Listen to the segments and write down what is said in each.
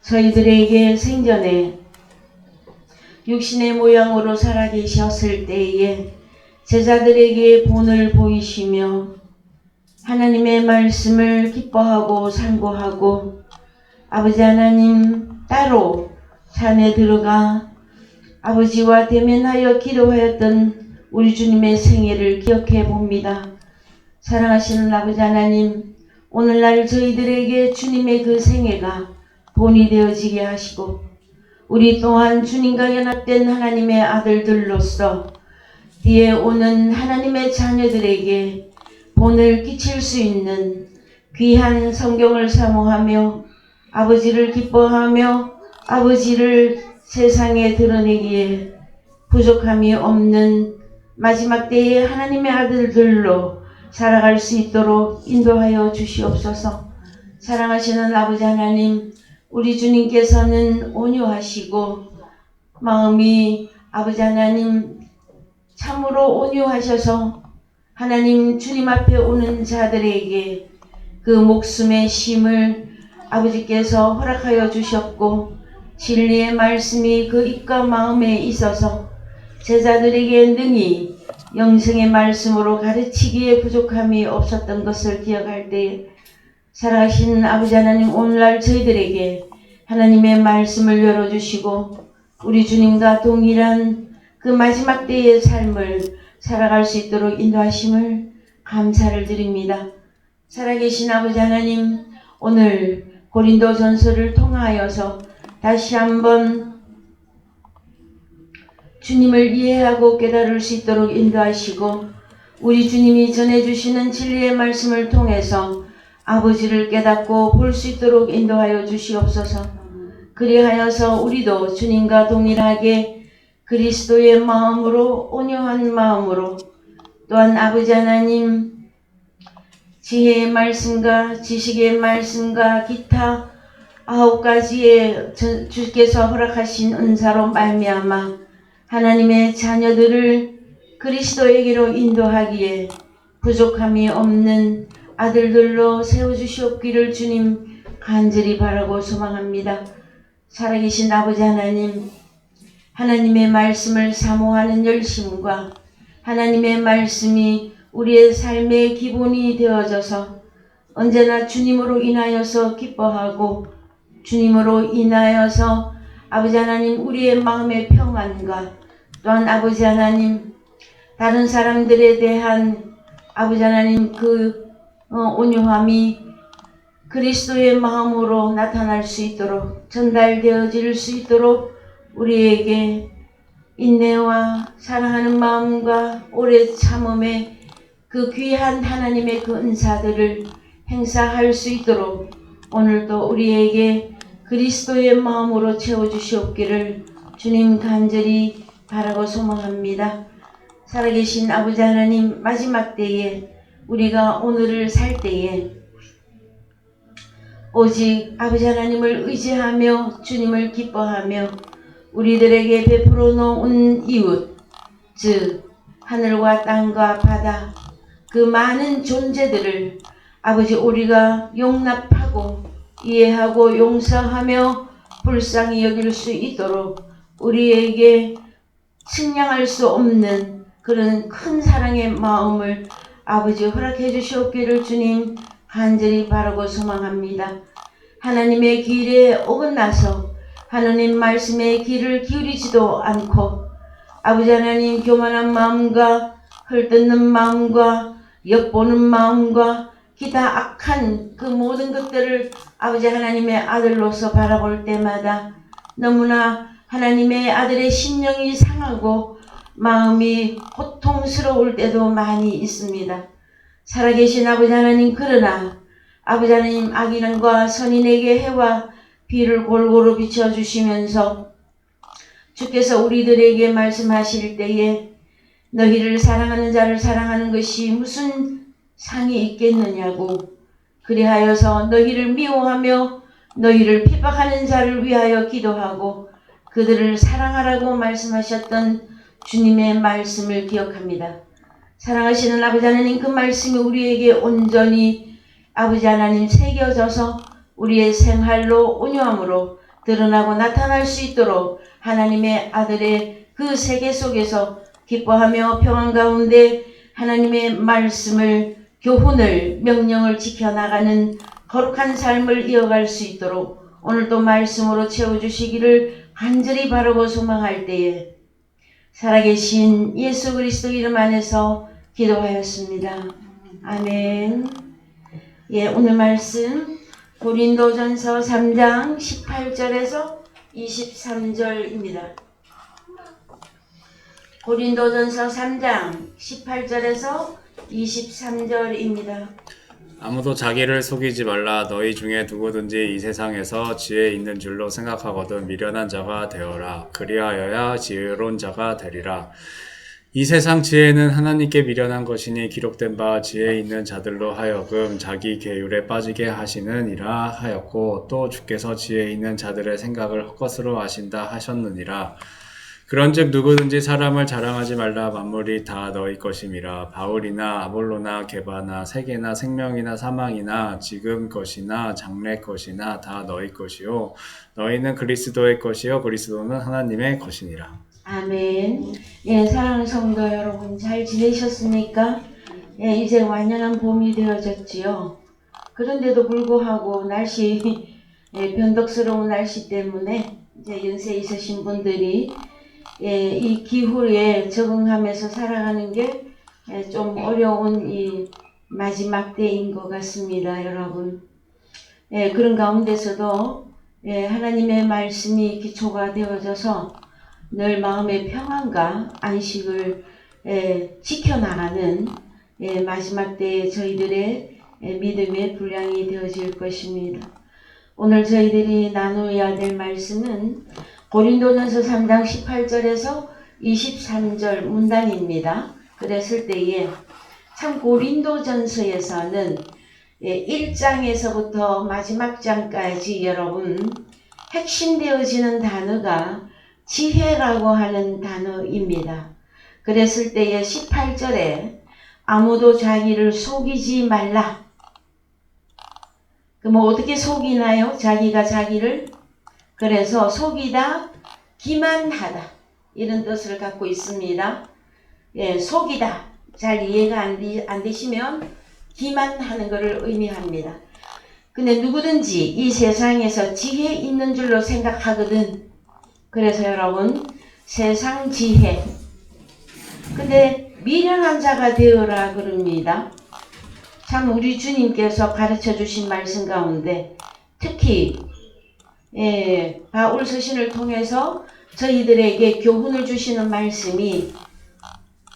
저희들에게 생전에 육신의 모양으로 살아계셨을 때에 제자들에게 본을 보이시며 하나님의 말씀을 기뻐하고 상고하고 아버지 하나님 따로 산에 들어가 아버지와 대면하여 기도하였던 우리 주님의 생애를 기억해 봅니다. 사랑하시는 아버지 하나님, 오늘날 저희들에게 주님의 그 생애가 본이 되어지게 하시고 우리 또한 주님과 연합된 하나님의 아들들로서 뒤에 오는 하나님의 자녀들에게 본을 끼칠 수 있는 귀한 성경을 사모하며 아버지를 기뻐하며 아버지를 세상에 드러내기에 부족함이 없는 마지막 때에 하나님의 아들들로 살아갈 수 있도록 인도하여 주시옵소서. 사랑하시는 아버지 하나님, 우리 주님께서는 온유하시고 마음이 아버지 하나님 참으로 온유하셔서 하나님 주님 앞에 오는 자들에게 그 목숨의 쉼을 아버지께서 허락하여 주셨고 진리의 말씀이 그 입과 마음에 있어서 제자들에게 능히 영생의 말씀으로 가르치기에 부족함이 없었던 것을 기억할 때에 살아가신 아버지 하나님, 오늘날 저희들에게 하나님의 말씀을 열어주시고 우리 주님과 동일한 그 마지막 때의 삶을 살아갈 수 있도록 인도하심을 감사를 드립니다. 살아계신 아버지 하나님, 오늘 고린도전서를 통하여서 다시 한번 주님을 이해하고 깨달을 수 있도록 인도하시고 우리 주님이 전해주시는 진리의 말씀을 통해서 아버지를 깨닫고 볼 수 있도록 인도하여 주시옵소서. 그리하여서 우리도 주님과 동일하게 그리스도의 마음으로 온유한 마음으로 또한 아버지 하나님 지혜의 말씀과 지식의 말씀과 기타 9가지의 주께서 허락하신 은사로 말미암아 하나님의 자녀들을 그리스도에게로 인도하기에 부족함이 없는 아들들로 세워주시옵기를 주님 간절히 바라고 소망합니다. 살아계신 아버지 하나님, 하나님의 말씀을 사모하는 열심과 하나님의 말씀이 우리의 삶의 기본이 되어져서 언제나 주님으로 인하여서 기뻐하고 주님으로 인하여서 아버지 하나님 우리의 마음의 평안과 또한 아버지 하나님 다른 사람들에 대한 아버지 하나님 그 온유함이 그리스도의 마음으로 나타날 수 있도록 전달되어질 수 있도록 우리에게 인내와 사랑하는 마음과 오래 참음의 그 귀한 하나님의 그 은사들을 행사할 수 있도록 오늘도 우리에게 그리스도의 마음으로 채워주시옵기를 주님 간절히 바라고 소망합니다. 살아계신 아버지 하나님, 마지막 때에 우리가 오늘을 살 때에 오직 아버지 하나님을 의지하며 주님을 기뻐하며 우리들에게 베풀어 놓은 이웃, 즉 하늘과 땅과 바다 그 많은 존재들을 아버지 우리가 용납하고 이해하고 용서하며 불쌍히 여길 수 있도록 우리에게 측량할 수 없는 그런 큰 사랑의 마음을 아버지 허락해 주시옵기를 주님 간절히 바라고 소망합니다. 하나님의 길에 어긋나서 하나님 말씀에 귀를 기울이지도 않고 아버지 하나님 교만한 마음과 헐뜯는 마음과 엿보는 마음과 기타 악한 그 모든 것들을 아버지 하나님의 아들로서 바라볼 때마다 너무나 하나님의 아들의 심령이 상하고 마음이 고통스러울 때도 많이 있습니다. 살아계신 아버지 하나님, 그러나 아버지 하나님 악인과 선인에게 해와 비를 골고루 비춰주시면서 주께서 우리들에게 말씀하실 때에 너희를 사랑하는 자를 사랑하는 것이 무슨 상이 있겠느냐고, 그리하여서 너희를 미워하며 너희를 핍박하는 자를 위하여 기도하고 그들을 사랑하라고 말씀하셨던 주님의 말씀을 기억합니다. 사랑하시는 아버지 하나님, 그 말씀이 우리에게 온전히 아버지 하나님 새겨져서 우리의 생활로 온유함으로 드러나고 나타날 수 있도록 하나님의 아들의 그 세계 속에서 기뻐하며 평안 가운데 하나님의 말씀을, 교훈을, 명령을 지켜나가는 거룩한 삶을 이어갈 수 있도록 오늘도 말씀으로 채워주시기를 간절히 바라고 소망할 때에 살아계신 예수 그리스도 이름 안에서 기도하였습니다. 아멘. 예, 오늘 말씀 고린도전서 3장 18절에서 23절입니다. 고린도전서 3장 18절에서 23절입니다. 아무도 자기를 속이지 말라. 너희 중에 누구든지 이 세상에서 지혜 있는 줄로 생각하거든 미련한 자가 되어라. 그리하여야 지혜로운 자가 되리라. 이 세상 지혜는 하나님께 미련한 것이니 기록된 바 지혜 있는 자들로 하여금 자기 계율에 빠지게 하시느니라 하였고, 또 주께서 지혜 있는 자들의 생각을 헛것으로 하신다 하셨느니라. 그런즉 누구든지 사람을 자랑하지 말라. 만물이 다 너희 것임이라. 바울이나 아볼로나 게바나 세계나 생명이나 사망이나 지금 것이나 장래 것이나 다 너희 것이요 너희는 그리스도의 것이요 그리스도는 하나님의 것이니라. 아멘. 예, 사랑하는 성도 여러분 잘 지내셨습니까? 예, 이제 완연한 봄이 되어졌지요. 그런데도 불구하고 날씨, 변덕스러운 날씨 때문에 이제 연세 있으신 분들이 이 기후에 적응하면서 살아가는 게 좀 어려운 이 마지막 때인 것 같습니다, 여러분. 그런 가운데서도 하나님의 말씀이 기초가 되어져서 늘 마음의 평안과 안식을 지켜나가는 마지막 때에 저희들의 믿음의 분량이 되어질 것입니다. 오늘 저희들이 나누어야 될 말씀은 고린도전서 3장 18절에서 23절 문단입니다. 그랬을 때에 참 고린도전서에서는 1장에서부터 마지막 장까지 여러분 핵심되어지는 단어가 지혜라고 하는 단어입니다. 그랬을 때에 18절에 아무도 자기를 속이지 말라. 그럼 어떻게 속이나요? 자기가 자기를? 그래서 속이다, 기만하다 이런 뜻을 갖고 있습니다. 속이다. 잘 이해가 안 되시면 기만하는 것을 의미합니다. 근데 누구든지 이 세상에서 지혜 있는 줄로 생각하거든. 그래서 여러분 세상 지혜. 근데 미련한 자가 되어라 그럽니다. 참 우리 주님께서 가르쳐 주신 말씀 가운데 특히 바울 서신을 통해서 저희들에게 교훈을 주시는 말씀이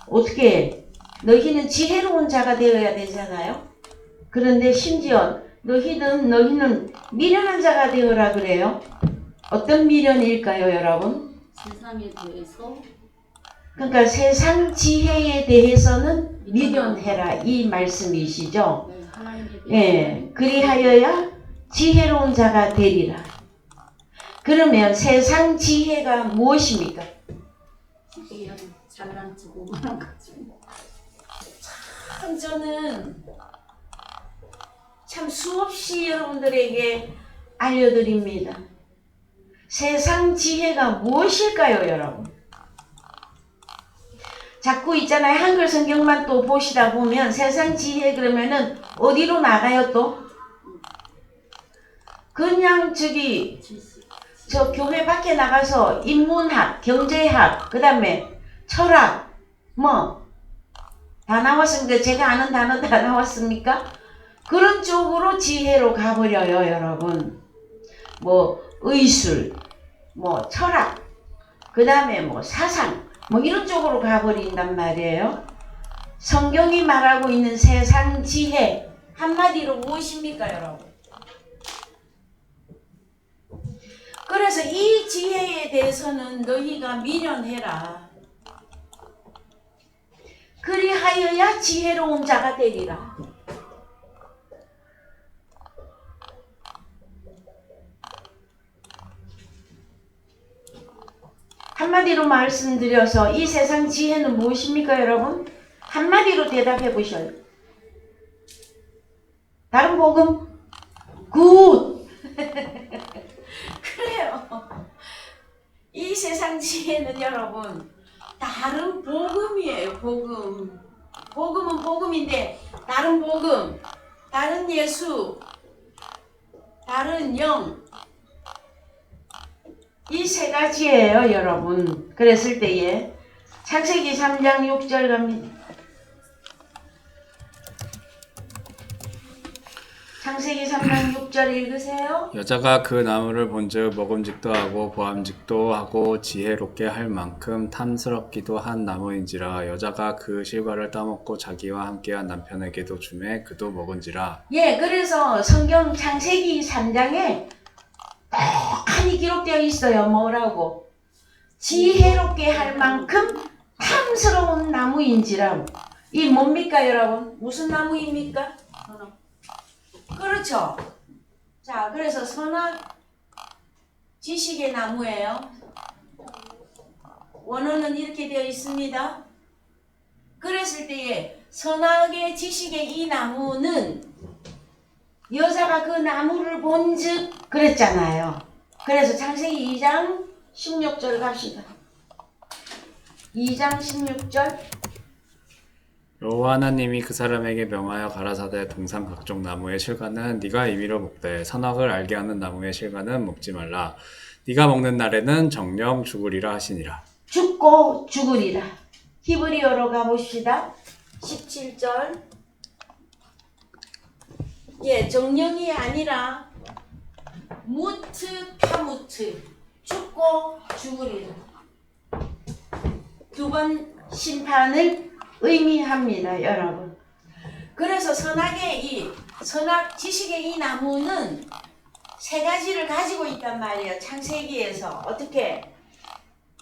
어떻게 너희는 지혜로운 자가 되어야 되잖아요. 그런데 심지어 너희는 미련한 자가 되어라 그래요. 어떤 미련일까요, 여러분? 세상에 대해서 그러니까 세상 지혜에 대해서는 미련해라 이 말씀이시죠. 그리하여야 지혜로운 자가 되리라. 그러면 세상 지혜가 무엇입니까? 그냥 잘난치고 그런 거지. 참 저는 참 수없이 여러분들에게 알려드립니다. 세상 지혜가 무엇일까요, 여러분? 자꾸 있잖아요. 한글 성경만 또 보시다 보면 세상 지혜 그러면은 어디로 나가요 또? 그냥 저 교회 밖에 나가서 인문학, 경제학, 그 다음에 철학, 다 나왔습니다. 제가 아는 단어 다 나왔습니까? 그런 쪽으로 지혜로 가버려요, 여러분. 의술, 철학, 그 다음에 사상, 이런 쪽으로 가버린단 말이에요. 성경이 말하고 있는 세상 지혜, 한마디로 무엇입니까, 여러분? 그래서 이 지혜에 대해서는 너희가 미련해라. 그리하여야 지혜로운 자가 되리라. 한마디로 말씀드려서 이 세상 지혜는 무엇입니까, 여러분? 한마디로 대답해 보셔요. 다른 복음? 굿! 그래요. 이 세상 지혜는 여러분 다른 복음이에요. 복음. 복음은 복음인데 다른 복음, 다른 예수, 다른 영. 이 세 가지예요, 여러분. 그랬을 때에 창세기 3장 6절 갑니다. 창세기 3장 6절 읽으세요. 여자가 그 나무를 본즉 먹음직도 하고 보암직도 하고 지혜롭게 할 만큼 탐스럽기도 한 나무인지라. 여자가 그 실과를 따먹고 자기와 함께한 남편에게도 주매 그도 먹은지라. 예, 그래서 성경 창세기 3장에 똑하니 기록되어 있어요. 뭐라고? 지혜롭게 할 만큼 탐스러운 나무인지라. 이 뭡니까 여러분? 무슨 나무입니까? 선악. 그렇죠. 자, 그래서 선악 지식의 나무예요. 원어는 이렇게 되어 있습니다. 그랬을 때에 선악의 지식의 이 나무는 여자가 그 나무를 본즉 그랬잖아요. 그래서 창세기 2장 16절 갑시다. 2장 16절. 여호와 하나님이 그 사람에게 명하여 가라사대 동산 각종 나무의 실과는 네가 임의로 먹되 선악을 알게 하는 나무의 실과는 먹지 말라. 네가 먹는 날에는 정령 죽으리라 하시니라. 죽고 죽으리라. 히브리어로 가봅시다. 17절. 예, 정령이 아니라 무트 타무트. 죽고 죽으리라. 두 번 심판을 의미합니다, 여러분. 그래서 선악 지식의 이 나무는 세 가지를 가지고 있단 말이에요. 창세기에서 어떻게?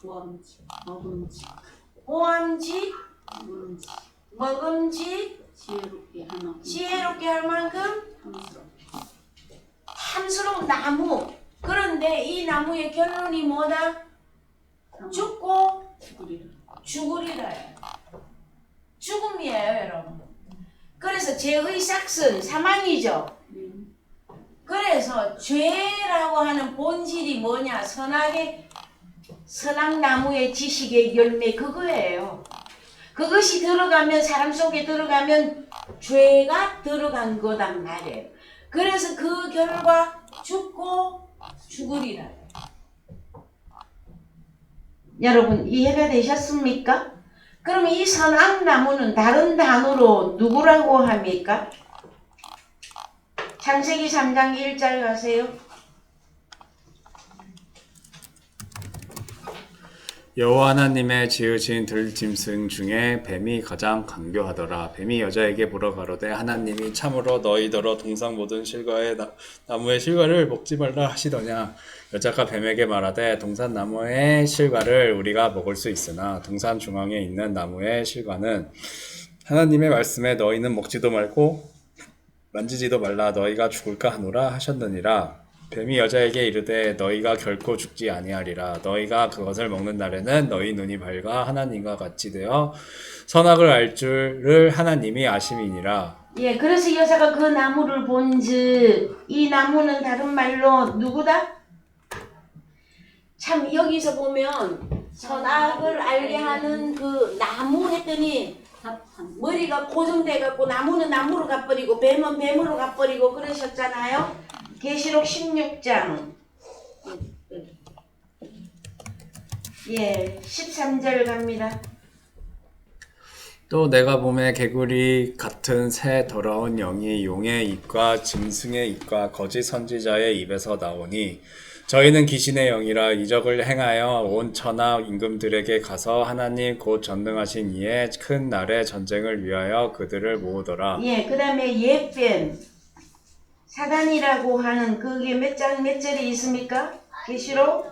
보암직, 먹음직, 보암직, 먹음직, 먹음직, 지혜롭게 할 만큼 지혜롭게 할 만큼 탐스럽게. 탐스러운 나무. 그런데 이 나무의 결론이 뭐다? 죽고 죽으리라. 죽으리라요. 죽음이에요, 여러분. 그래서 죄의 싹은 사망이죠. 그래서 죄라고 하는 본질이 뭐냐? 선악나무의 지식의 열매 그거예요. 그것이 들어가면 사람 속에 들어가면 죄가 들어간 거단 말이에요. 그래서 그 결과 죽고 죽으리라. 여러분 이해가 되셨습니까? 그럼 이 선악나무는 다른 단어로 누구라고 합니까? 창세기 3장 1절 가세요. 여호와 하나님의 지으신 들짐승 중에 뱀이 가장 강교하더라. 뱀이 여자에게 물어 가로되 하나님이 참으로 너희더러 동산 모든 실과의 나무의 실과를 먹지 말라 하시더냐. 여자가 뱀에게 말하되 동산 나무의 실과를 우리가 먹을 수 있으나 동산 중앙에 있는 나무의 실과는 하나님의 말씀에 너희는 먹지도 말고 만지지도 말라 너희가 죽을까 하노라 하셨느니라. 뱀이 여자에게 이르되 너희가 결코 죽지 아니하리라. 너희가 그것을 먹는 날에는 너희 눈이 밝아 하나님과 같이 되어 선악을 알 줄을 하나님이 아심이니라. 예, 그래서 여자가 그 나무를 본즉 이 나무는 다른 말로 누구다? 참 여기서 보면 선악을 알게 하는 그 나무 했더니 머리가 고정돼 갖고 나무는 나무로 가버리고 뱀은 뱀으로 가버리고 그러셨잖아요. 계시록 16장 예 13절 갑니다. 또 내가 봄에 개구리 같은 새 더러운 영이 용의 입과 짐승의 입과 거짓 선지자의 입에서 나오니 저희는 귀신의 영이라 이적을 행하여 온 천하 임금들에게 가서 하나님 곧 전능하신 이의 큰 날의 전쟁을 위하여 그들을 모으더라. 예, 그 다음에 예뱀 사단이라고 하는 그게 몇 절이 있습니까? 계시록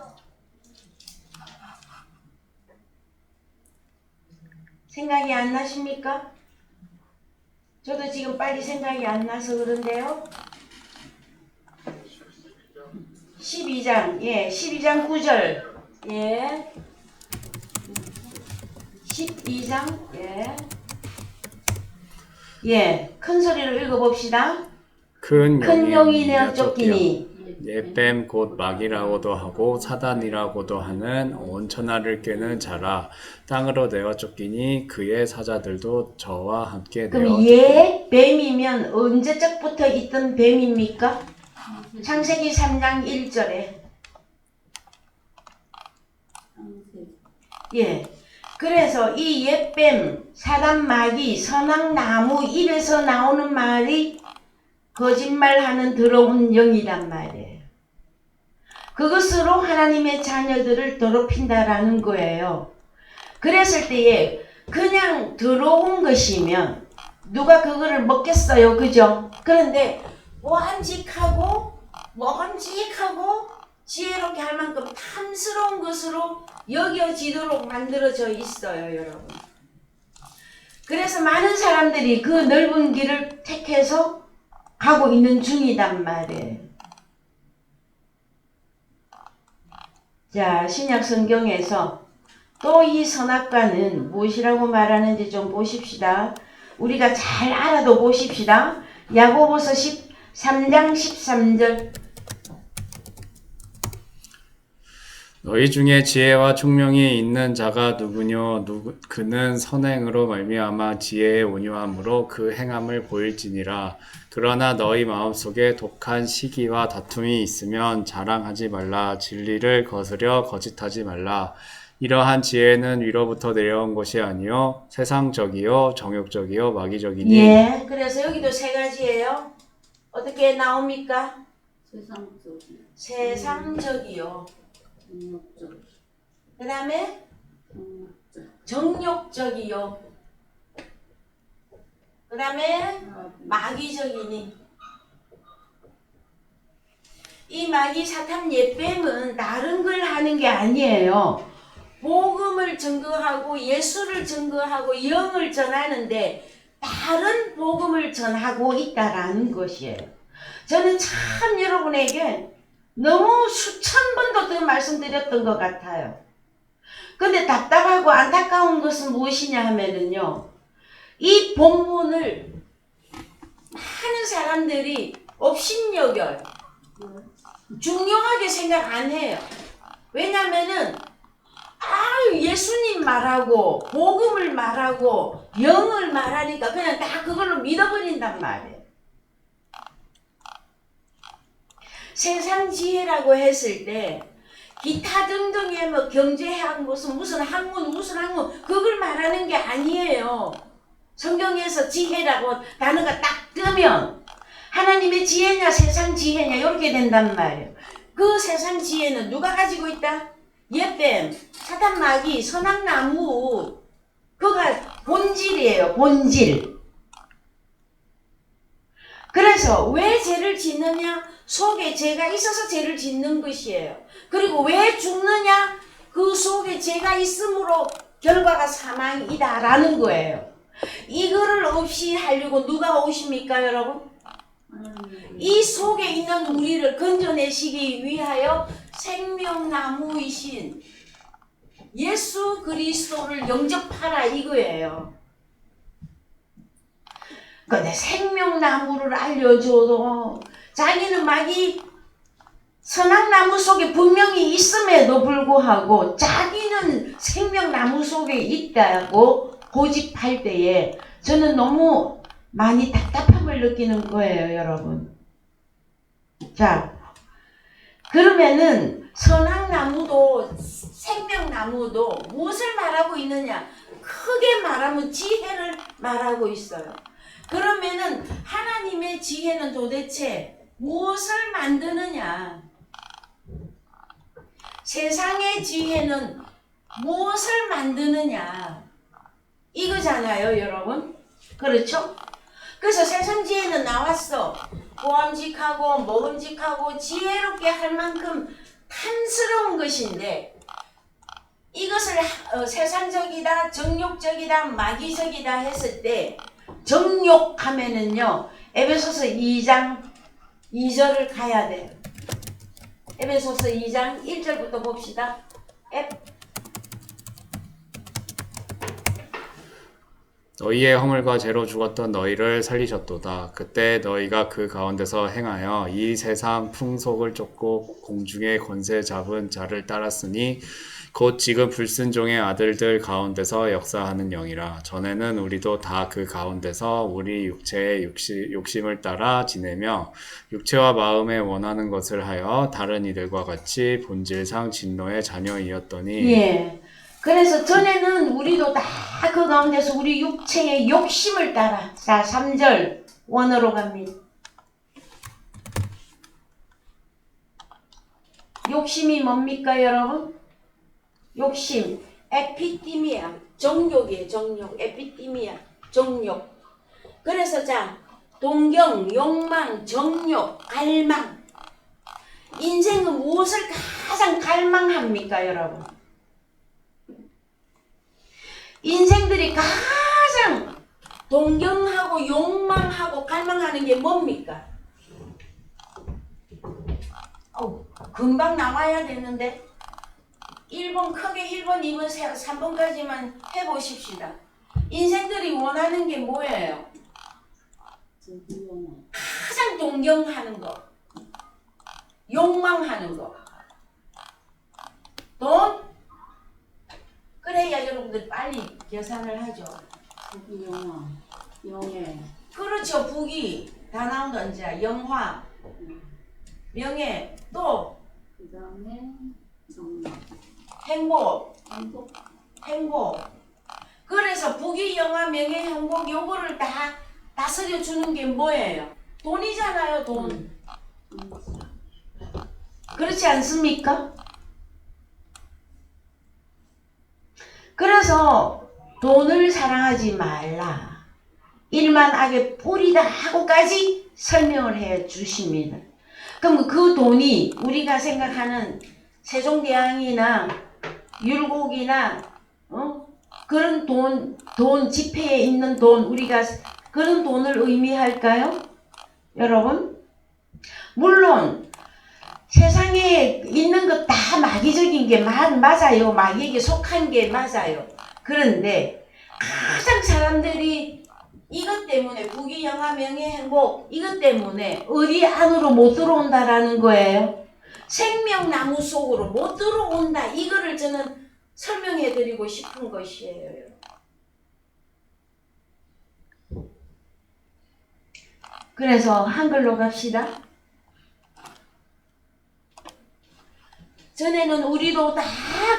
생각이 안 나십니까? 저도 지금 빨리 생각이 안 나서 그런데요. 12장, 예, 12장 9절, 예, 12장, 예, 예, 큰 소리로 읽어봅시다. 큰 용이 내어 쫓기니 옛뱀 곧 마귀라고도 하고 사단이라고도 하는 온 천하를 꿰는 자라. 땅으로 내어 쫓기니 그의 사자들도 저와 함께 내어 그럼 얘 뱀이면 언제적부터 있던 뱀입니까? 창세기 3장 1절에. 예. 그래서 이 옛뱀, 사단 마귀, 선악나무 입에서 나오는 말이 거짓말하는 더러운 영이란 말이에요. 그것으로 하나님의 자녀들을 더럽힌다라는 거예요. 그랬을 때에 그냥 더러운 것이면 누가 그거를 먹겠어요, 그죠? 그런데 먹음직하고 지혜롭게 할 만큼 탐스러운 것으로 여겨지도록 만들어져 있어요, 여러분. 그래서 많은 사람들이 그 넓은 길을 택해서 가고 있는 중이단 말이에요. 자, 신약 성경에서 또 이 선악과는 무엇이라고 말하는지 좀 보십시다. 우리가 잘 알아도 보십시다. 야고보서 13장 13절. 너희 중에 지혜와 총명이 있는 자가 누구뇨? 그는 선행으로 말미암아 지혜의 온유함으로 그 행함을 보일지니라. 그러나 너희 마음속에 독한 시기와 다툼이 있으면 자랑하지 말라. 진리를 거스려 거짓하지 말라. 이러한 지혜는 위로부터 내려온 것이 아니요 세상적이요 정욕적이요 마귀적이니. 예, 그래서 여기도 세 가지예요. 어떻게 나옵니까? 세상적이요. 그 다음에 정욕적이요. 그 다음에 마귀적이니. 이 마귀 사탄 옛뱀은 다른 걸 하는 게 아니에요. 복음을 증거하고 예수를 증거하고 영을 전하는데 다른 복음을 전하고 있다라는 것이에요. 저는 참 여러분에게 너무 수천 번도 더 말씀드렸던 것 같아요. 근데 답답하고 안타까운 것은 무엇이냐 하면은요, 이 본문을 많은 사람들이 업신여겨 중요하게 생각 안 해요. 왜냐면은 예수님 말하고 복음을 말하고 영을 말하니까 그냥 다 그걸로 믿어버린단 말이에요. 세상 지혜라고 했을 때 기타 등등의 뭐 경제학 무슨 학문 그걸 말하는 게 아니에요. 성경에서 지혜라고 단어가 딱 뜨면 하나님의 지혜냐 세상 지혜냐 이렇게 된단 말이에요. 그 세상 지혜는 누가 가지고 있다? 옛뱀, 사탄 마귀, 선악나무, 그가 본질이에요. 본질. 그래서 왜 죄를 짓느냐? 속에 죄가 있어서 죄를 짓는 것이에요. 그리고 왜 죽느냐? 그 속에 죄가 있으므로 결과가 사망이다라는 거예요. 이거를 없이 하려고 누가 오십니까, 여러분? 이 속에 있는 우리를 건져내시기 위하여 생명나무이신 예수 그리스도를 영접하라 이거예요. 근데 생명나무를 알려줘도 자기는 마귀 선악나무 속에 분명히 있음에도 불구하고 자기는 생명나무 속에 있다고 고집할 때에 저는 너무 많이 답답함을 느끼는 거예요, 여러분. 자, 그러면은 선악나무도 생명나무도 무엇을 말하고 있느냐? 크게 말하면 지혜를 말하고 있어요. 그러면은 하나님의 지혜는 도대체 무엇을 만드느냐? 세상의 지혜는 무엇을 만드느냐? 이거잖아요, 여러분. 그렇죠? 그래서 세상 지혜는 나왔어. 보암직하고 먹음직하고 지혜롭게 할 만큼 탐스러운 것인데 이것을 세상적이다, 정욕적이다, 마귀적이다 했을 때 정욕하면은요 에베소서 2장 2절을 가야 돼요. 에베소서 2장 1절부터 봅시다. 너희의 허물과 죄로 죽었던 너희를 살리셨도다. 그때 너희가 그 가운데서 행하여 이 세상 풍속을 쫓고 공중의 권세 잡은 자를 따랐으니 곧 지금 불순종의 아들들 가운데서 역사하는 영이라. 전에는 우리도 다 그 가운데서 우리 육체의 욕심을 따라 지내며 육체와 마음에 원하는 것을 하여 다른 이들과 같이 본질상 진노의 자녀이었더니 예. 그래서 전에는 우리도 다 그 가운데서 우리 육체의 욕심을 따라. 자, 3절 원어로 갑니다. 욕심이 뭡니까, 여러분? 욕심, 에피티미아, 정욕이에요, 정욕, 에피티미아, 정욕. 그래서 자, 동경, 욕망, 정욕, 갈망. 인생은 무엇을 가장 갈망합니까, 여러분? 인생들이 가장 동경하고 욕망하고 갈망하는 게 뭡니까? 금방 나와야 되는데 1번 크게 1번, 2번, 3번까지만 해보십시다. 인생들이 원하는 게 뭐예요? 가장 동경하는 거, 욕망하는 거, 돈? 그래야 여러분들 빨리 계산을 하죠. 영예. 그렇죠. 부귀 다 나온다. 영화, 명예, 또 그 다음에 정말 행복, 행복. 행복. 그래서 부귀, 영화, 명예, 행복 요거를 다 다스려 주는 게 뭐예요? 돈이잖아요, 돈. 그렇지 않습니까? 그래서 돈을 사랑하지 말라. 일만 악의 뿌리다 하고까지 설명을 해 주십니다. 그럼 그 돈이 우리가 생각하는 세종대왕이나 율곡이나 그런 돈 지폐에 있는 돈, 우리가 그런 돈을 의미할까요? 여러분? 물론 세상에 있는 것 다 마귀적인 게 맞아요. 마귀에게 속한 게 맞아요. 그런데 가장 사람들이 이것 때문에 부귀, 영화, 명예, 행복 이것 때문에 어디 안으로 못 들어온다라는 거예요. 생명나무 속으로 못 들어온다. 이거를 저는 설명해 드리고 싶은 것이에요. 그래서 한글로 갑시다. 전에는 우리도 다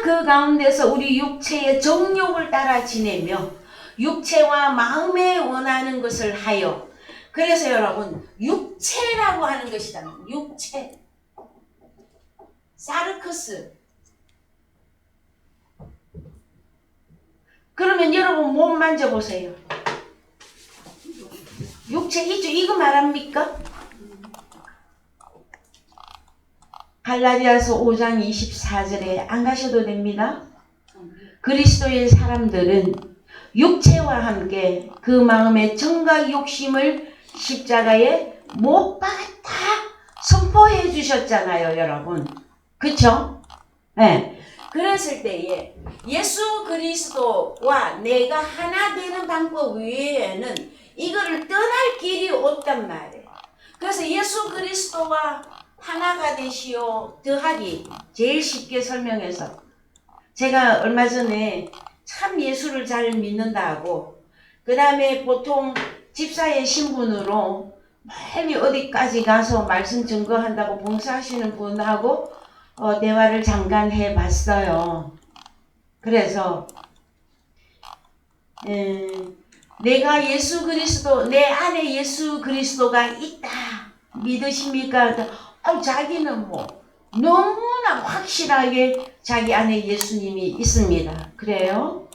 그 가운데서 우리 육체의 정욕을 따라 지내며 육체와 마음에 원하는 것을 하여. 그래서 여러분, 육체라고 하는 것이다. 육체. 사르크스. 그러면 여러분 몸 만져보세요. 육체 있죠? 이거 말합니까? 갈라디아서 5장 24절에 안 가셔도 됩니다. 그리스도의 사람들은 육체와 함께 그 마음의 정과 욕심을 십자가에 못 박았다 선포해 주셨잖아요, 여러분. 그쵸? 네. 그랬을 때에 예수 그리스도와 내가 하나 되는 방법 외에는 이거를 떠날 길이 없단 말이에요. 그래서 예수 그리스도와 하나가 되시오 더하기 제일 쉽게 설명해서 제가 얼마 전에 참 예수를 잘 믿는다고 그 다음에 보통 집사의 신분으로 멀리 어디까지 가서 말씀 증거한다고 봉사하시는 분하고 대화를 잠깐 해봤어요. 그래서 내가 예수 그리스도 내 안에 예수 그리스도가 있다 믿으십니까? 자기는 뭐 너무나 확실하게 자기 안에 예수님이 있습니다. 그래요?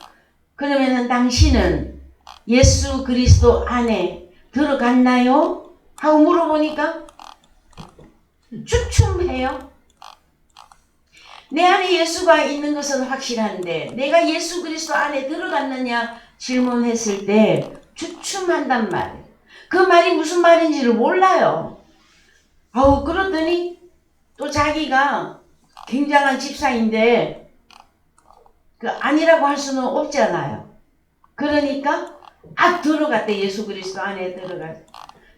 그러면은 당신은 예수 그리스도 안에 들어갔나요? 하고 물어보니까 주춤해요. 내 안에 예수가 있는 것은 확실한데 내가 예수 그리스도 안에 들어갔느냐 질문했을 때 주춤한단 말이에요. 그 말이 무슨 말인지를 몰라요. 그러더니 또 자기가 굉장한 집사인데 아니라고 할 수는 없잖아요. 그러니까 들어갔대. 예수 그리스도 안에 들어갔.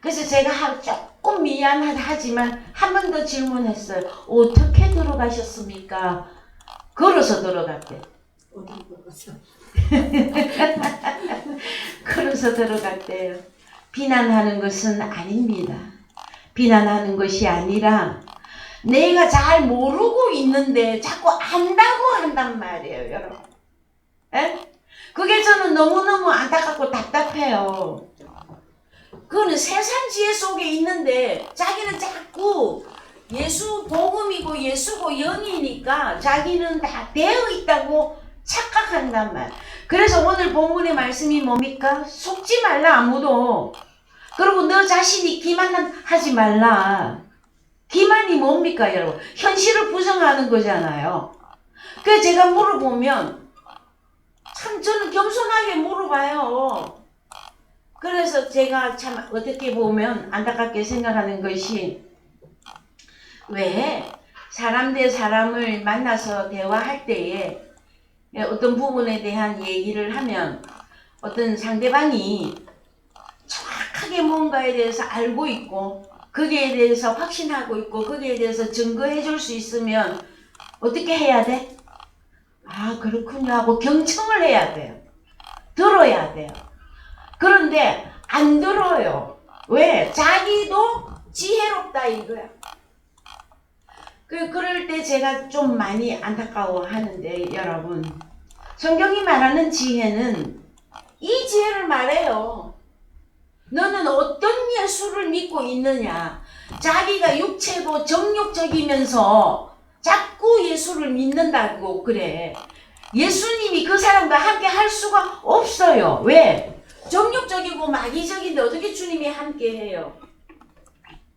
그래서 제가 조금 미안하지만 한 번 더 질문했어요. 어떻게 들어가셨습니까? 걸어서 들어갔대. 걸어서 들어갔대요. 비난하는 것은 아닙니다. 비난하는 것이 아니라 내가 잘 모르고 있는데 자꾸 안다고 한단 말이에요, 여러분. 에? 그게 저는 너무너무 안타깝고 답답해요. 그거는 세상 지혜 속에 있는데 자기는 자꾸 예수 복음이고 예수고 영이니까 자기는 다 되어 있다고 착각한단 말. 그래서 오늘 본문의 말씀이 뭡니까? 속지 말라 아무도. 그리고 너 자신이 기만하지 말라. 기만이 뭡니까 여러분? 현실을 부정하는 거잖아요. 그래서 제가 물어보면 참 저는 겸손하게 물어봐요. 그래서 제가 참 어떻게 보면 안타깝게 생각하는 것이 왜 사람 대 사람을 만나서 대화할 때에 어떤 부분에 대한 얘기를 하면 어떤 상대방이 정확하게 뭔가에 대해서 알고 있고 거기에 대해서 확신하고 있고 거기에 대해서 증거해 줄 수 있으면 어떻게 해야 돼? 아 그렇군요 하고 경청을 해야 돼요. 들어야 돼요. 그런데 안 들어요. 왜? 자기도 지혜롭다 이거야. 그럴 때 제가 좀 많이 안타까워 하는데 여러분 성경이 말하는 지혜는 이 지혜를 말해요. 너는 어떤 예수를 믿고 있느냐. 자기가 육체도 정욕적이면서 자꾸 예수를 믿는다고 그래. 예수님이 그 사람과 함께 할 수가 없어요. 왜? 정욕적이고 마귀적인데 어떻게 주님이 함께 해요?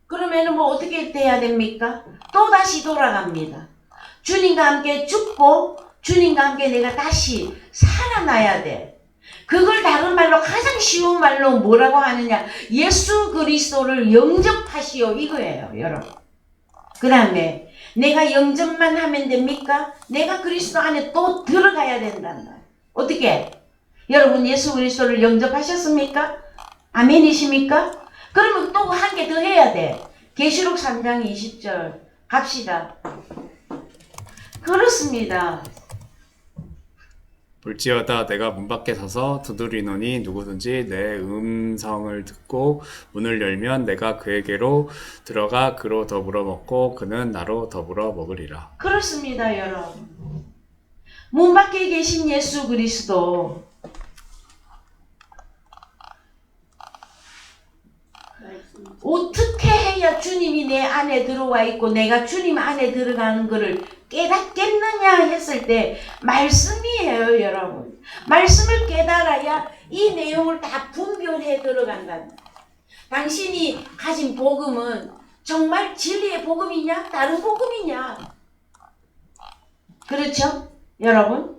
그러면은 뭐 어떻게 돼야 됩니까? 또 다시 돌아갑니다. 주님과 함께 죽고 주님과 함께 내가 다시 살아나야 돼. 그걸 다른 말로 가장 쉬운 말로 뭐라고 하느냐? 예수 그리스도를 영접하시오 이거예요, 여러분. 그 다음에 내가 영접만 하면 됩니까? 내가 그리스도 안에 또 들어가야 된단 말이에요. 어떻게? 여러분 예수 그리스도를 영접하셨습니까? 아멘이십니까? 그러면 또 한 개 더 해야 돼. 계시록 3장 20절 갑시다. 그렇습니다. 볼지어다 내가 문 밖에 서서 두드리노니 누구든지 내 음성을 듣고 문을 열면 내가 그에게로 들어가 그로 더불어 먹고 그는 나로 더불어 먹으리라. 그렇습니다, 여러분. 문 밖에 계신 예수 그리스도 어떻게 해야 주님이 내 안에 들어와 있고 내가 주님 안에 들어가는 것을 깨닫겠느냐 했을 때 말씀이에요, 여러분. 말씀을 깨달아야 이 내용을 다 분별해 들어간다. 당신이 가진 복음은 정말 진리의 복음이냐? 다른 복음이냐? 그렇죠? 여러분?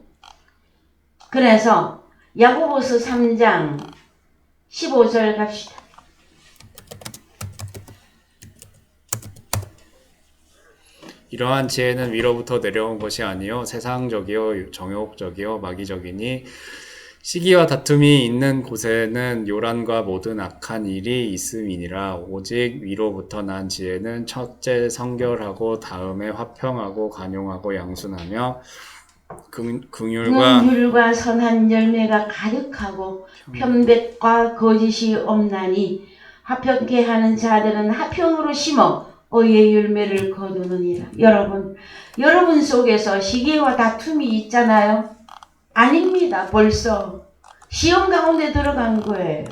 그래서 야고보서 3장 15절 갑시다. 이러한 지혜는 위로부터 내려온 것이 아니요 세상적이요 정욕적이요 마귀적이니 시기와 다툼이 있는 곳에는 요란과 모든 악한 일이 있음이니라. 오직 위로부터 난 지혜는 첫째 성결하고 다음에 화평하고 간용하고 양순하며 긍휼과 선한 열매가 가득하고 편백과 거짓이 없나니 화평케 하는 자들은 화평으로 심어 의의 열매를 거두느니라. 여러분 속에서 시기와 다툼이 있잖아요. 아닙니다. 벌써 시험 가운데 들어간 거예요.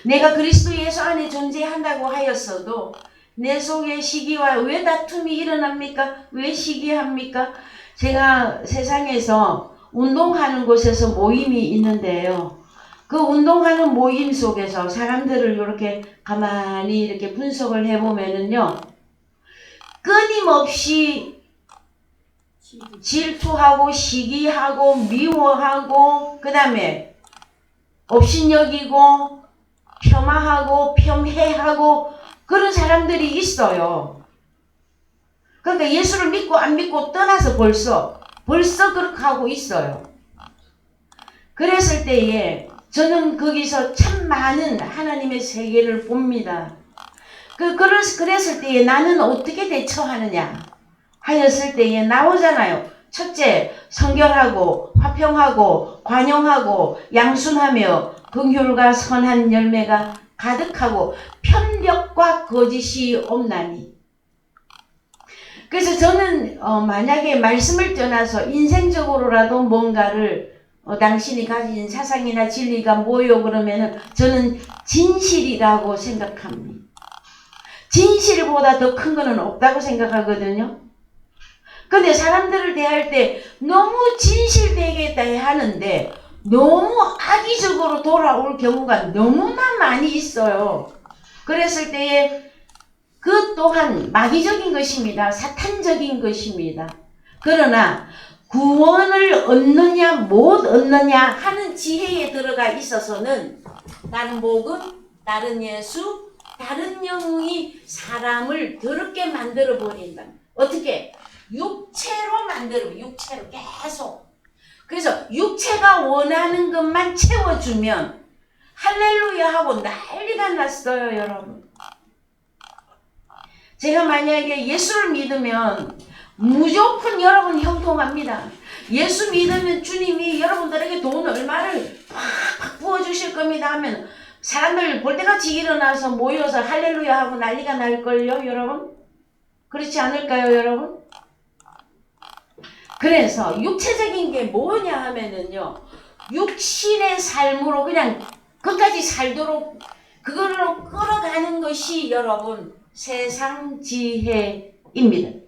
내가 그리스도 예수 안에 존재한다고 하였어도 내 속에 시기와 왜 다툼이 일어납니까? 왜 시기합니까? 제가 세상에서 운동하는 곳에서 모임이 있는데요. 그 운동하는 모임 속에서 사람들을 이렇게 가만히 이렇게 분석을 해보면은요. 끊임없이 질투하고 시기하고 미워하고 그 다음에 업신여기고 폄하하고 폄훼하고 그런 사람들이 있어요. 그러니까 예수를 믿고 안 믿고 떠나서 벌써 그렇게 하고 있어요. 그랬을 때에 저는 거기서 참 많은 하나님의 세계를 봅니다. 그랬을 때에 나는 어떻게 대처하느냐 하였을 때에 나오잖아요. 첫째, 성결하고 화평하고 관용하고 양순하며 긍휼과 선한 열매가 가득하고 편벽과 거짓이 없나니. 그래서 저는 만약에 말씀을 떠나서 인생적으로라도 뭔가를 당신이 가진 사상이나 진리가 뭐요 그러면은 저는 진실이라고 생각합니다. 진실보다 더 큰 거는 없다고 생각하거든요. 근데 사람들을 대할 때 너무 진실되게 대하는데 너무 악의적으로 돌아올 경우가 너무나 많이 있어요. 그랬을 때에 그 또한 마귀적인 것입니다. 사탄적인 것입니다. 그러나 구원을 얻느냐 못 얻느냐 하는 지혜에 들어가 있어서는 다른 복음, 다른 예수, 다른 영이 사람을 더럽게 만들어 버린다. 어떻게? 육체로 만들어, 육체로 계속. 그래서 육체가 원하는 것만 채워주면 할렐루야 하고 난리가 났어요, 여러분. 제가 만약에 예수를 믿으면 무조건 여러분 형통합니다. 예수 믿으면 주님이 여러분들에게 돈 얼마를 팍팍 부어주실 겁니다 하면 사람들 볼때같이 일어나서 모여서 할렐루야 하고 난리가 날걸요, 여러분? 그렇지 않을까요, 여러분? 그래서 육체적인 게 뭐냐 하면은요, 육신의 삶으로 그냥 끝까지 살도록 그걸로 끌어가는 것이 여러분 세상 지혜입니다.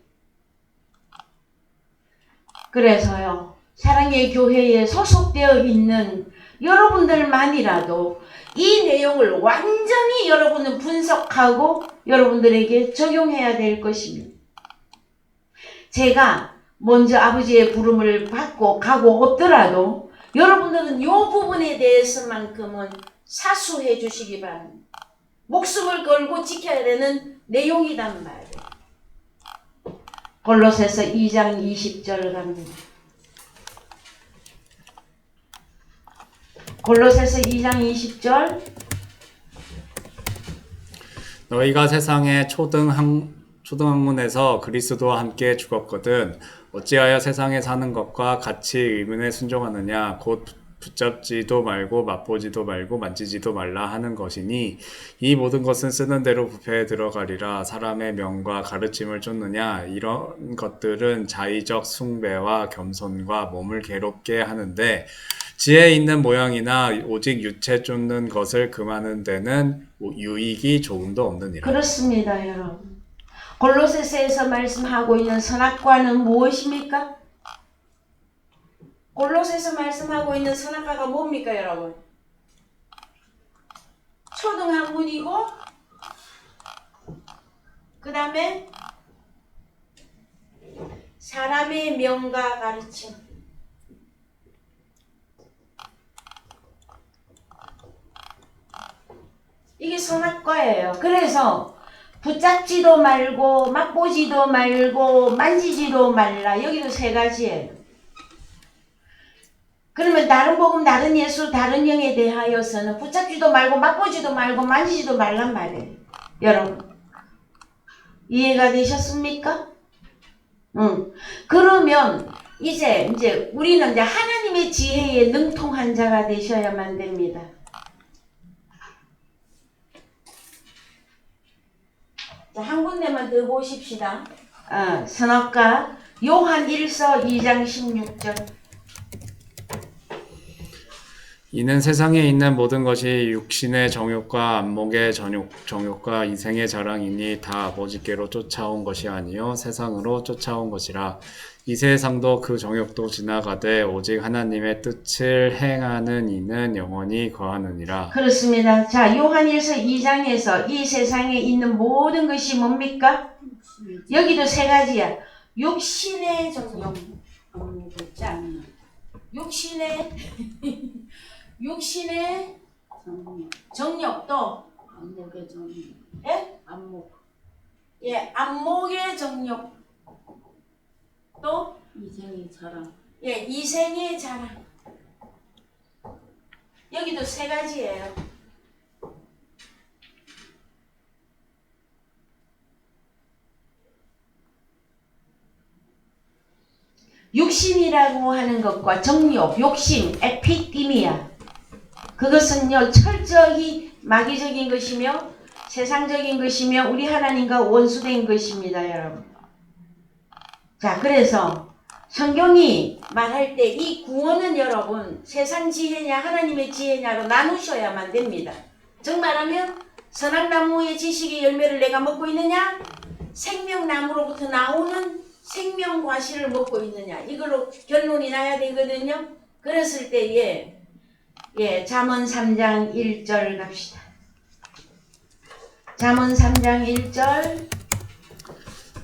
그래서요, 사랑의 교회에 소속되어 있는 여러분들만이라도 이 내용을 완전히 여러분은 분석하고 여러분들에게 적용해야 될 것입니다. 제가 먼저 아버지의 부름을 받고 가고 없더라도 여러분들은 이 부분에 대해서만큼은 사수해 주시기 바랍니다. 목숨을 걸고 지켜야 되는 내용이란 말이에요. 골로새서 2장 20절 갑니다. 골로새서 2장 20절. 너희가 세상의 초등학문에서 그리스도와 함께 죽었거든 어찌하여 세상에 사는 것과 같이 의문에 순종하느냐 곧 붙잡지도 말고 맛보지도 말고 만지지도 말라 하는 것이니 이 모든 것은 쓰는 대로 부패에 들어가리라. 사람의 명과 가르침을 쫓느냐 이런 것들은 자의적 숭배와 겸손과 몸을 괴롭게 하는데 지혜 있는 모양이나 오직 유체 쫓는 것을 금하는 데는 유익이 조금도 없느니라. 그렇습니다, 여러분. 골로새서에서 말씀하고 있는 선악과는 무엇입니까? 골로새서 말씀하고 있는 선악과가 뭡니까, 여러분? 초등학문이고 그 다음에 사람의 명과 가르침. 이게 선악과예요. 그래서 붙잡지도 말고 맛보지도 말고 만지지도 말라. 여기도 세 가지예요. 그러면 다른 복음, 다른 예수, 다른 영에 대하여서는 붙잡지도 말고 맛보지도 말고 만지지도 말란 말이에요. 여러분 이해가 되셨습니까? 그러면 이제 우리는 이제 하나님의 지혜에 능통한 자가 되셔야만 됩니다. 자, 한 군데만 더 보십시다. 선악과 요한 1서 2장 16절. 이는 세상에 있는 모든 것이 육신의 정욕과 안목의 정욕과 이생의 자랑이니 다 아버지께로 쫓아온 것이 아니요 세상으로 쫓아온 것이라. 이 세상도 그 정욕도 지나가되 오직 하나님의 뜻을 행하는 이는 영원히 거하느니라. 그렇습니다. 자, 요한일서 2장에서 이 세상에 있는 모든 것이 뭡니까? 여기도 세 가지야. 육신의 정욕, 육신의 정욕도 안목의 정욕. 예? 안목. 예, 안목의 정욕 또 이생의 자랑. 예, 이생의 자랑. 여기도 세 가지예요. 육신이라고 하는 것과 정욕, 욕심, 에피디미아, 그것은요 철저히 마귀적인 것이며 세상적인 것이며 우리 하나님과 원수된 것입니다, 여러분. 자, 그래서 성경이 말할 때 이 구원은 여러분 세상 지혜냐 하나님의 지혜냐로 나누셔야만 됩니다. 즉 말하면 선악나무의 지식의 열매를 내가 먹고 있느냐, 생명나무로부터 나오는 생명과실을 먹고 있느냐, 이걸로 결론이 나야 되거든요. 그랬을 때에 잠언 3장 1절 갑시다. 잠언 3장 1절.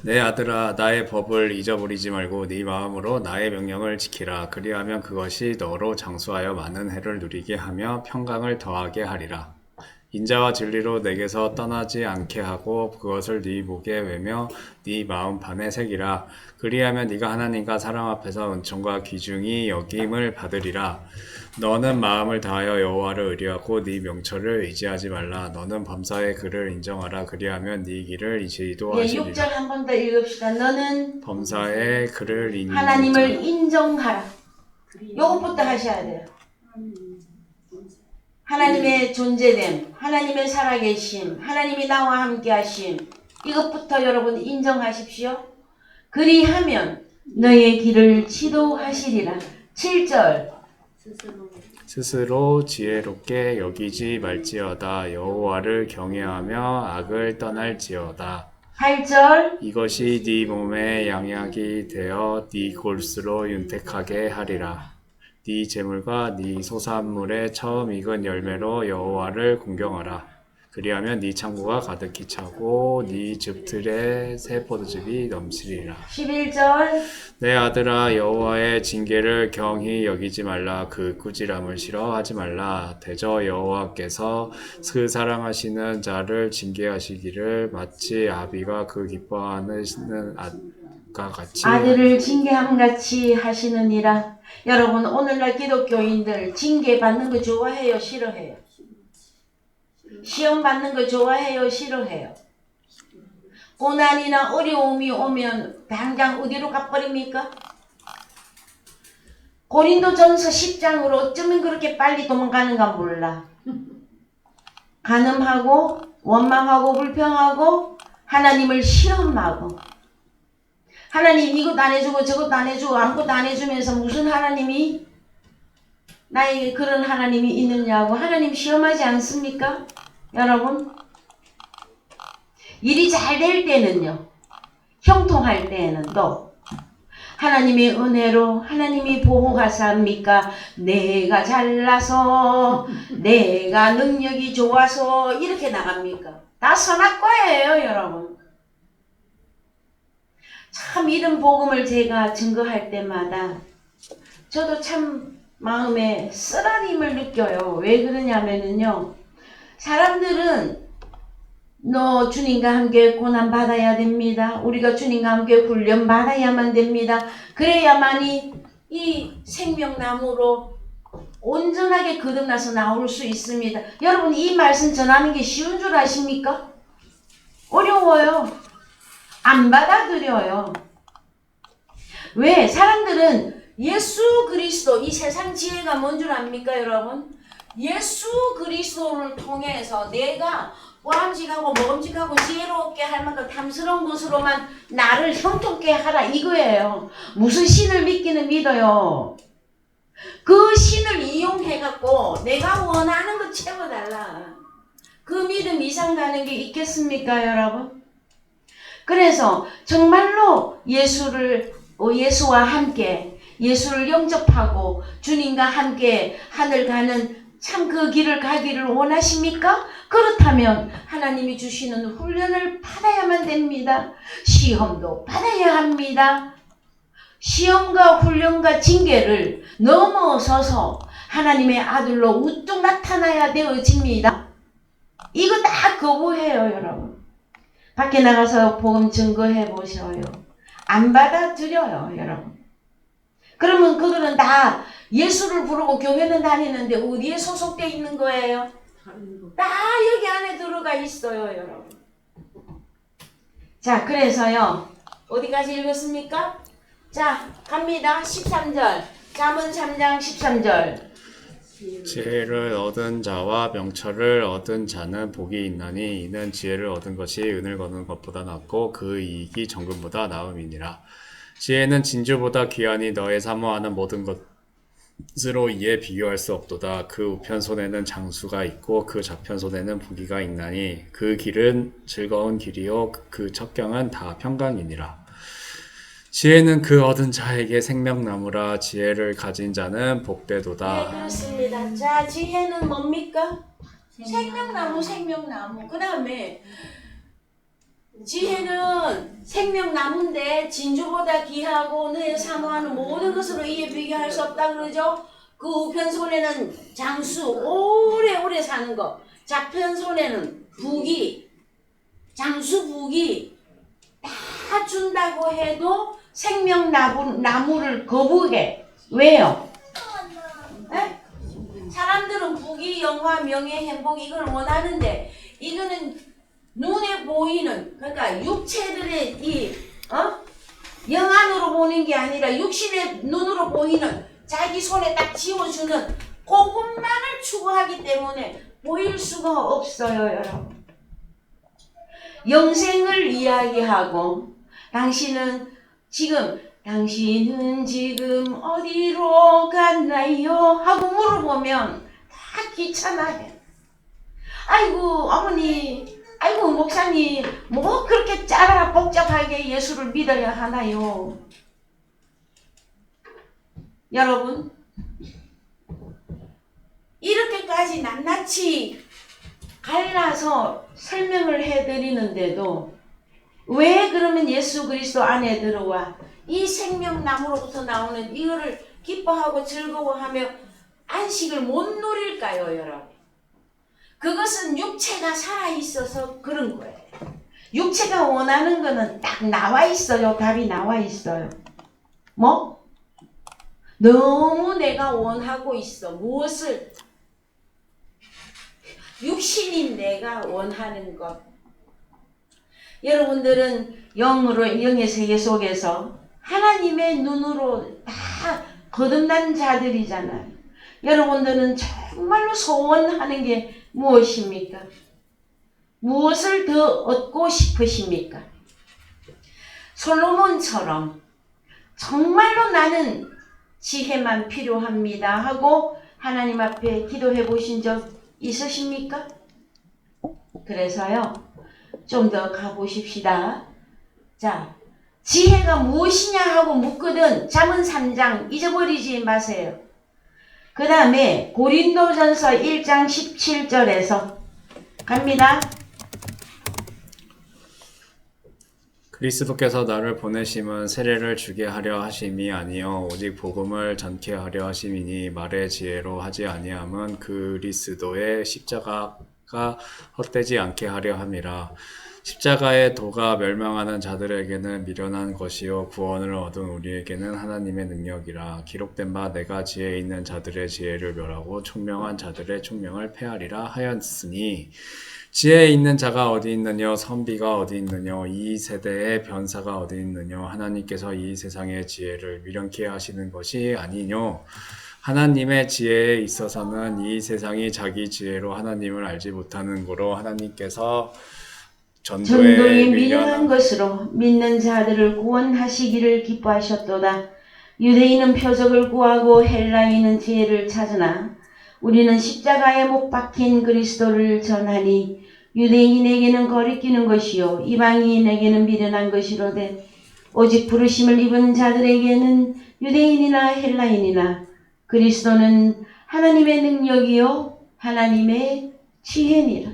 내 아들아 나의 법을 잊어버리지 말고 네 마음으로 나의 명령을 지키라. 그리하면 그것이 너로 장수하여 많은 해를 누리게 하며 평강을 더하게 하리라. 인자와 진리로 내게서 떠나지 않게 하고 그것을 네 목에 외며 네 마음판에 새기라. 그리하면 네가 하나님과 사람 앞에서 은총과 귀중히 여김을 받으리라. 너는 마음을 다하여 여호와를 의뢰하고 네 명철을 의지하지 말라. 너는 범사의 그를 인정하라. 그리하면 네 길을 지도하시리라. 6절 한 번 더 읽읍시다. 너는 범사의 그를 하나님을 인정하라. 요것부터 하셔야 돼요. 하나님의 존재됨, 하나님의 살아계심, 하나님이 나와 함께 하심, 이것부터 여러분 인정하십시오. 그리하면 너의 길을 지도하시리라. 7절. 스스로 지혜롭게 여기지 말지어다. 여호와를 경외하며 악을 떠날지어다. 8절. 이것이 네 몸의 양약이 되어 네 골수로 윤택하게 하리라. 네 재물과 네 소산물의 처음 익은 열매로 여호와를 공경하라. 그리하면 네 창고가 가득히 차고 네 즙틀에 새 포도즙이 넘치리라. 11절. 내 아들아 여호와의 징계를 경히 여기지 말라. 그 꾸지람을 싫어하지 말라. 대저 여호와께서 그 사랑하시는 자를 징계하시기를 마치 아비가 그 기뻐하는 아가 같이 아들을 징계함같이 하시느니라. 여러분 오늘날 기독교인들 징계 받는 거 좋아해요? 싫어해요? 시험 받는 거 좋아해요? 싫어해요? 고난이나 어려움이 오면 당장 어디로 가버립니까? 고린도전서 10장으로 어쩌면 그렇게 빨리 도망가는가 몰라. 간음하고 원망하고 불평하고 하나님을 시험하고, 하나님 이것 안 해주고 저것 안 해주고 아무것도 안 해주면서 무슨 하나님이 나에게 그런 하나님이 있느냐고 하나님 시험하지 않습니까? 여러분 일이 잘 될 때는요, 형통할 때에는 또 하나님의 은혜로 하나님이 보호하사합니까? 내가 잘나서 내가 능력이 좋아서 이렇게 나갑니까? 다 선악과예요, 여러분. 참 이런 복음을 제가 증거할 때마다 저도 참 마음에 쓰라림을 느껴요. 왜 그러냐면요, 사람들은 너 주님과 함께 고난 받아야 됩니다. 우리가 주님과 함께 훈련 받아야만 됩니다. 그래야만이 이 생명나무로 온전하게 거듭나서 나올 수 있습니다. 여러분 이 말씀 전하는 게 쉬운 줄 아십니까? 어려워요. 안 받아들여요. 왜? 사람들은 예수 그리스도, 이 세상 지혜가 뭔 줄 압니까 여러분? 예수 그리스도를 통해서 내가 보람직하고 먹음직하고 지혜롭게 할 만큼 탐스러운 것으로만 나를 형통케 하라 이거예요. 무슨 신을 믿기는 믿어요. 그 신을 이용해갖고 내가 원하는 거 채워달라. 그 믿음 이상 가는 게 있겠습니까 여러분? 그래서 정말로 예수와 함께 예수를 영접하고 주님과 함께 하늘 가는 참 그 길을 가기를 원하십니까? 그렇다면 하나님이 주시는 훈련을 받아야만 됩니다. 시험도 받아야 합니다. 시험과 훈련과 징계를 넘어서서 하나님의 아들로 우뚝 나타나야 되어집니다. 이거 다 거부해요 여러분. 밖에 나가서 복음 증거해 보셔요. 안 받아들여요 여러분. 그러면 그들은 다 예수를 부르고 교회는 다니는데 어디에 소속돼 있는 거예요? 다 여기 안에 들어가 있어요, 여러분. 자, 그래서요. 어디까지 읽었습니까? 자, 갑니다. 13절. 잠언 3장 13절. 지혜를 얻은 자와 명철을 얻은 자는 복이 있나니 이는 지혜를 얻은 것이 은을 거는 것보다 낫고 그 이익이 정금보다 나음이니라. 지혜는 진주보다 귀하니 너의 사모하는 모든 것으로 이에 비교할 수 없도다. 그 우편 손에는 장수가 있고 그 좌편 손에는 부귀가 있나니 그 길은 즐거운 길이요 그 첩경은 다 평강이니라. 지혜는 그 얻은 자에게 생명나무라. 지혜를 가진 자는 복되도다. 네, 그렇습니다. 자, 지혜는 뭡니까? 생명나무, 생명나무. 그 다음에 지혜는 생명나무인데 진주보다 귀하고 너의 사모하는 모든 것으로 이에 비교할 수 없다 그러죠. 그 우편 손에는 장수, 오래오래 사는 거. 좌편 손에는 부귀, 장수 부귀 다 준다고 해도 생명나무를 거부해. 왜요? 에? 사람들은 부귀, 영화, 명예, 행복 이걸 원하는데 이거는 눈에 보이는, 그러니까 육체들의 영안으로 보는 게 아니라 육신의 눈으로 보이는 자기 손에 딱 쥐어주는 그것만을 추구하기 때문에 보일 수가 없어요, 여러분. 영생을 이야기하고 당신은 지금 어디로 갔나요? 하고 물어보면 다 귀찮아해. 아이고 어머니, 아이고 목사님, 뭐 그렇게 짜라 복잡하게 예수를 믿어야 하나요? 여러분, 이렇게까지 낱낱이 갈라서 설명을 해드리는데도 왜 그러면 예수 그리스도 안에 들어와 이 생명나무로부터 나오는 이거를 기뻐하고 즐거워하며 안식을 못 누릴까요, 여러분? 그것은 육체가 살아있어서 그런 거예요. 육체가 원하는 거는 딱 나와 있어요. 답이 나와 있어요. 뭐? 너무 내가 원하고 있어. 무엇을? 육신인 내가 원하는 것. 여러분들은 영의 세계 속에서 하나님의 눈으로 다 거듭난 자들이잖아요. 여러분들은 정말로 소원하는 게 무엇입니까? 무엇을 더 얻고 싶으십니까? 솔로몬처럼 정말로 나는 지혜만 필요합니다 하고 하나님 앞에 기도해 보신 적 있으십니까? 그래서요, 좀 더 가보십시다. 자, 지혜가 무엇이냐 하고 묻거든 잠언 3장 잊어버리지 마세요. 그 다음에 고린도전서 1장 17절에서 갑니다. 그리스도께서 나를 보내심은 세례를 주게 하려 하심이 아니요 오직 복음을 전케 하려 하심이니 말의 지혜로 하지 아니함은 그리스도의 십자가가 헛되지 않게 하려 함이라. 십자가의 도가 멸망하는 자들에게는 미련한 것이요 구원을 얻은 우리에게는 하나님의 능력이라. 기록된 바 내가 지혜 있는 자들의 지혜를 멸하고 총명한 자들의 총명을 폐하리라 하였으니 지혜 있는 자가 어디 있느냐 선비가 어디 있느냐 이 세대의 변사가 어디 있느냐 하나님께서 이 세상의 지혜를 미련케 하시는 것이 아니뇨. 하나님의 지혜에 있어서는 이 세상이 자기 지혜로 하나님을 알지 못하는 고로 하나님께서 전도에 미련한 것으로 믿는 자들을 구원하시기를 기뻐하셨도다. 유대인은 표적을 구하고 헬라인은 지혜를 찾으나 우리는 십자가에 못 박힌 그리스도를 전하니 유대인에게는 거리끼는 것이요 이방인에게는 미련한 것이로되 오직 부르심을 입은 자들에게는 유대인이나 헬라인이나 그리스도는 하나님의 능력이요 하나님의 지혜니라.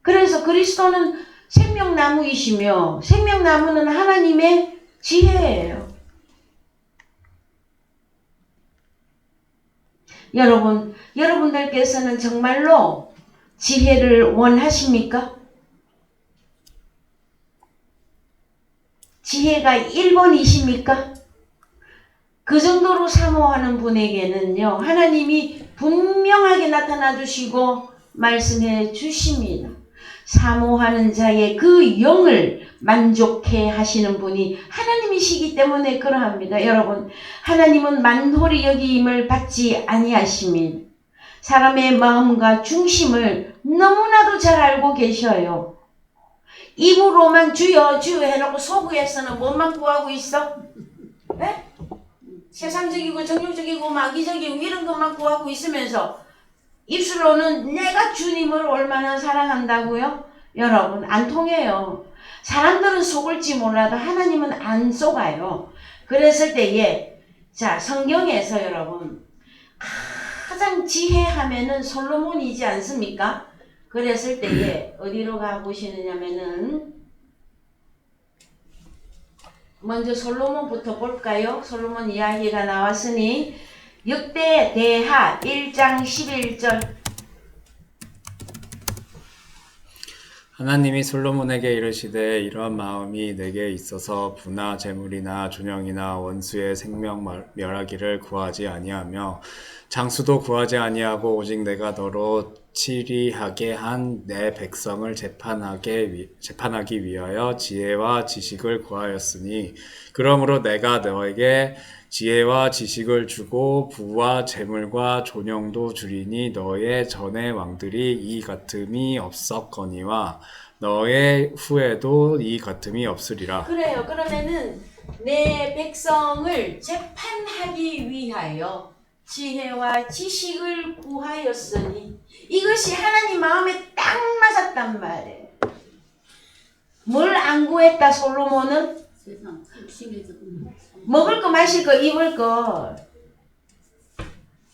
그래서 그리스도는 생명나무이시며 생명나무는 하나님의 지혜예요. 여러분들께서는 정말로 지혜를 원하십니까? 지혜가 1번이십니까? 그 정도로 사모하는 분에게는요, 하나님이 분명하게 나타나 주시고 말씀해 주십니다. 사모하는 자의 그 영을 만족해 하시는 분이 하나님이시기 때문에 그러합니다. 여러분, 하나님은 만홀히 여김을 받지 아니하십니다. 사람의 마음과 중심을 너무나도 잘 알고 계셔요. 입으로만 주여 주여 해놓고 속에서는 뭐만 구하고 있어? 네? 세상적이고 정욕적이고 마귀적이고 이런 것만 구하고 있으면서 입술로는 내가 주님을 얼마나 사랑한다고요? 여러분, 안 통해요. 사람들은 속을지 몰라도 하나님은 안 속아요. 그랬을 때에, 자, 성경에서 여러분, 가장 지혜하면은 솔로몬이지 않습니까? 그랬을 때에, 어디로 가보시느냐면은, 먼저 솔로몬부터 볼까요? 솔로몬 이야기가 나왔으니, 역대대하 1장 11절. 하나님이 솔로몬에게 이르시되 이러한 마음이 내게 있어서 부나 재물이나 존영이나 원수의 생명 멸하기를 구하지 아니하며 장수도 구하지 아니하고 오직 내가 너로 치리하게 한 내 백성을 재판하기 위하여 지혜와 지식을 구하였으니 그러므로 내가 너에게 지혜와 지식을 주고 부와 재물과 존영도 주리니 너의 전의 왕들이 이 같음이 없었거니와 너의 후에도 이 같음이 없으리라. 그래요. 그러면은 내 백성을 재판하기 위하여 지혜와 지식을 구하였으니 이것이 하나님 마음에 딱 맞았단 말이에요. 뭘 안 구했다 솔로몬은? 세상 심해져. 먹을 거 마실 거 입을 거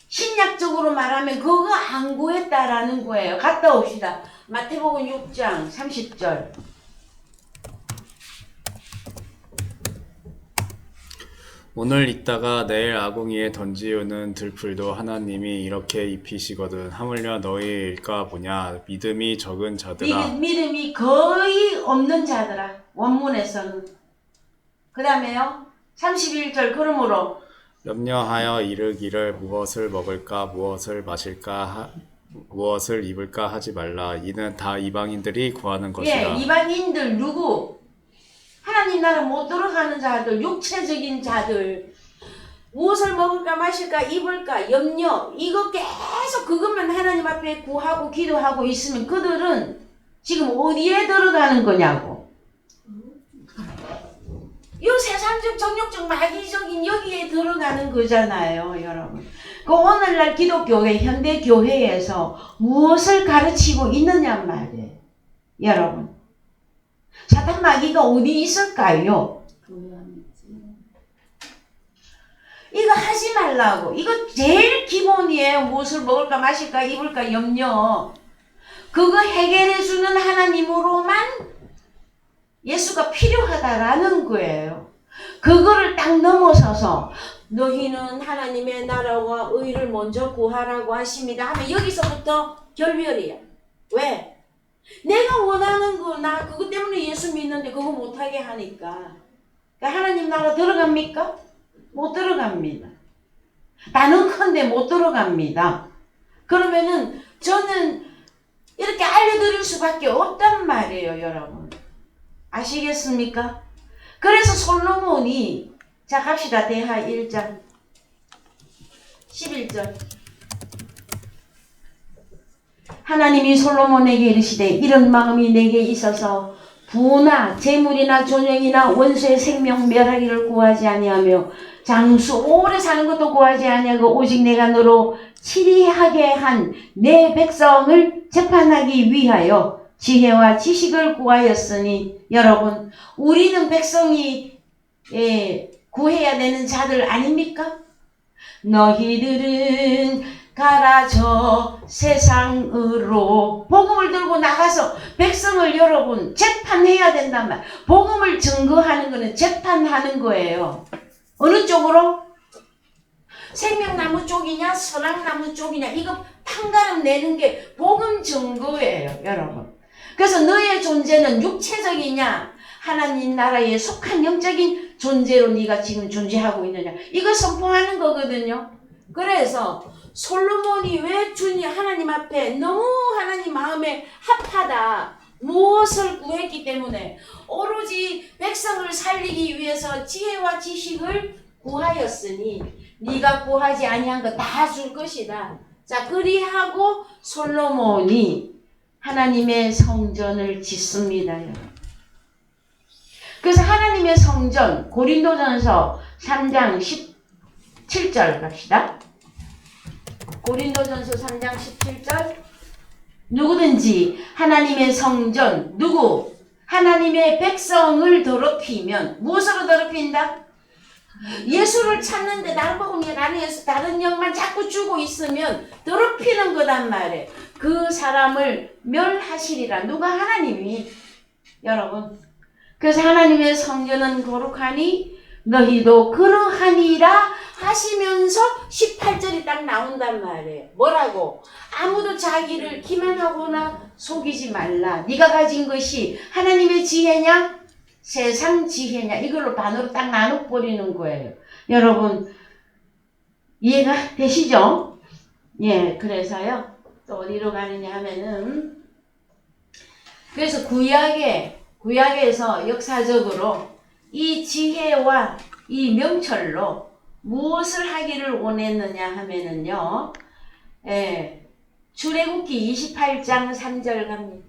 신약적으로 말하면 그거 안 구했다라는 거예요. 갔다 옵시다. 마태복음 6장 30절. 오늘 있다가 내일 아궁이에 던지우는 들풀도 하나님이 이렇게 입히시거든 하물며 너희일까 보냐. 믿음이 적은 자들아. 믿음이 거의 없는 자들아. 원문에서는. 그 다음에요. 31절. 그러므로 염려하여 이르기를 무엇을 먹을까 무엇을 마실까 무엇을 입을까 하지 말라. 이는 다 이방인들이 구하는 것이라. 예, 이방인들 누구? 하나님 나라 못 들어가는 자들, 육체적인 자들, 무엇을 먹을까 마실까 입을까 염려, 이거 계속 그것만 하나님 앞에 구하고 기도하고 있으면 그들은 지금 어디에 들어가는 거냐고. 이 세상적 정욕적 마귀적인 여기에 들어가는 거잖아요, 여러분. 그 오늘날 기독교회 현대교회에서 무엇을 가르치고 있느냐 말이에요, 여러분. 사탄 마귀가 어디 있을까요? 이거 하지 말라고. 이거 제일 기본이에요. 무엇을 먹을까 마실까 입을까 염려. 그거 해결해주는 하나님으로만 예수가 필요하다라는 거예요. 그거를 딱 넘어서서 너희는 하나님의 나라와 의를 먼저 구하라고 하십니다 하면 여기서부터 결별이야. 왜? 내가 원하는 거, 나 그것 때문에 예수 믿는데 그거 못하게 하니까. 그러니까 하나님 나라 들어갑니까? 못 들어갑니다. 나는 큰데 못 들어갑니다. 그러면은 저는 이렇게 알려드릴 수밖에 없단 말이에요, 여러분. 아시겠습니까? 그래서 솔로몬이, 자 갑시다. 대하 1장 11절. 하나님이 솔로몬에게 이르시되 이런 마음이 내게 있어서 부나 재물이나 존영이나 원수의 생명 멸하기를 구하지 아니하며 장수 오래 사는 것도 구하지 아니하고 오직 내가 너로 치리하게 한 내 백성을 재판하기 위하여 지혜와 지식을 구하였으니. 여러분, 우리는 백성이 구해야 되는 자들 아닙니까? 너희들은 가라 저 세상으로. 복음을 들고 나가서 백성을 여러분 재판해야 된단 말. 복음을 증거하는 거는 재판하는 거예요. 어느 쪽으로? 생명나무 쪽이냐 선악나무 쪽이냐 이거 판가름 내는 게 복음 증거예요, 여러분. 그래서 너의 존재는 육체적이냐 하나님 나라에 속한 영적인 존재로 네가 지금 존재하고 있느냐. 이거 선포하는 거거든요. 그래서 솔로몬이 왜 하나님 앞에 너무 하나님 마음에 합하다. 무엇을 구했기 때문에 오로지 백성을 살리기 위해서 지혜와 지식을 구하였으니 네가 구하지 아니한 거 다 줄 것이다. 자, 그리하고 솔로몬이 하나님의 성전을 짓습니다. 그래서 하나님의 성전 고린도전서 3장 17절 갑시다. 고린도전서 3장 17절 누구든지 하나님의 성전 누구? 하나님의 백성을 더럽히면 무엇으로 더럽힌다? 예수를 찾는데 날 보고 나는 예수 다른 영만 자꾸 주고 있으면 더럽히는 거단 말이에요. 그 사람을 멸하시리라. 누가? 하나님이. 여러분. 그래서 하나님의 성전은 거룩하니 너희도 그러하니라 하시면서 18절이 딱 나온단 말이에요. 뭐라고? 아무도 자기를 기만하거나 속이지 말라. 네가 가진 것이 하나님의 지혜냐? 세상 지혜냐? 이걸로 반으로 딱 나눠버리는 거예요. 여러분 이해가 되시죠? 예, 그래서요. 또 어디로 가느냐 하면은 그래서 구약에서 역사적으로 이 지혜와 이 명철로 무엇을 하기를 원했느냐 하면은요. 예, 출애굽기 28장 3절 갑니다.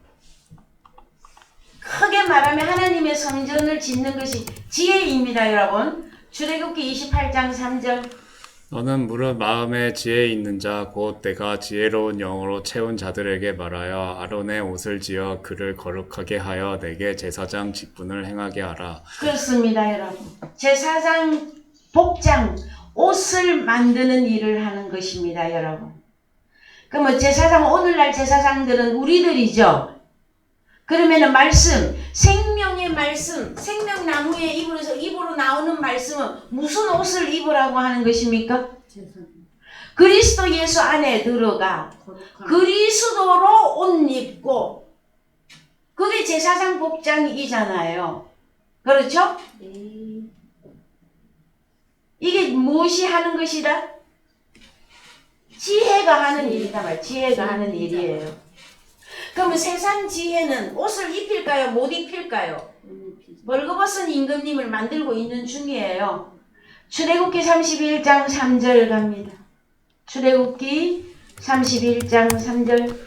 크게 말하면 하나님의 성전을 짓는 것이 지혜입니다, 여러분. 출애굽기 28장 3절. 너는 무릇 마음에 지혜 있는 자 곧 내가 지혜로운 영으로 채운 자들에게 말하여 아론의 옷을 지어 그를 거룩하게 하여 내게 제사장 직분을 행하게 하라. 그렇습니다, 여러분. 제사장 복장 옷을 만드는 일을 하는 것입니다, 여러분. 그러면 제사장 오늘날 제사장들은 우리들이죠. 그러면은 말씀, 생명의 말씀, 생명나무의 입으로 나오는 말씀은 무슨 옷을 입으라고 하는 것입니까? 그리스도 예수 안에 들어가 그리스도로 옷 입고 그게 제사장 복장이잖아요. 그렇죠? 이게 무엇이 하는 것이다? 지혜가 하는 일이다 말. 지혜가 하는 일이에요. 그러면 세상 지혜는 옷을 입힐까요? 못 입힐까요? 벌거벗은 임금님을 만들고 있는 중이에요. 출애굽기 31장 3절 갑니다. 출애굽기 31장 3절.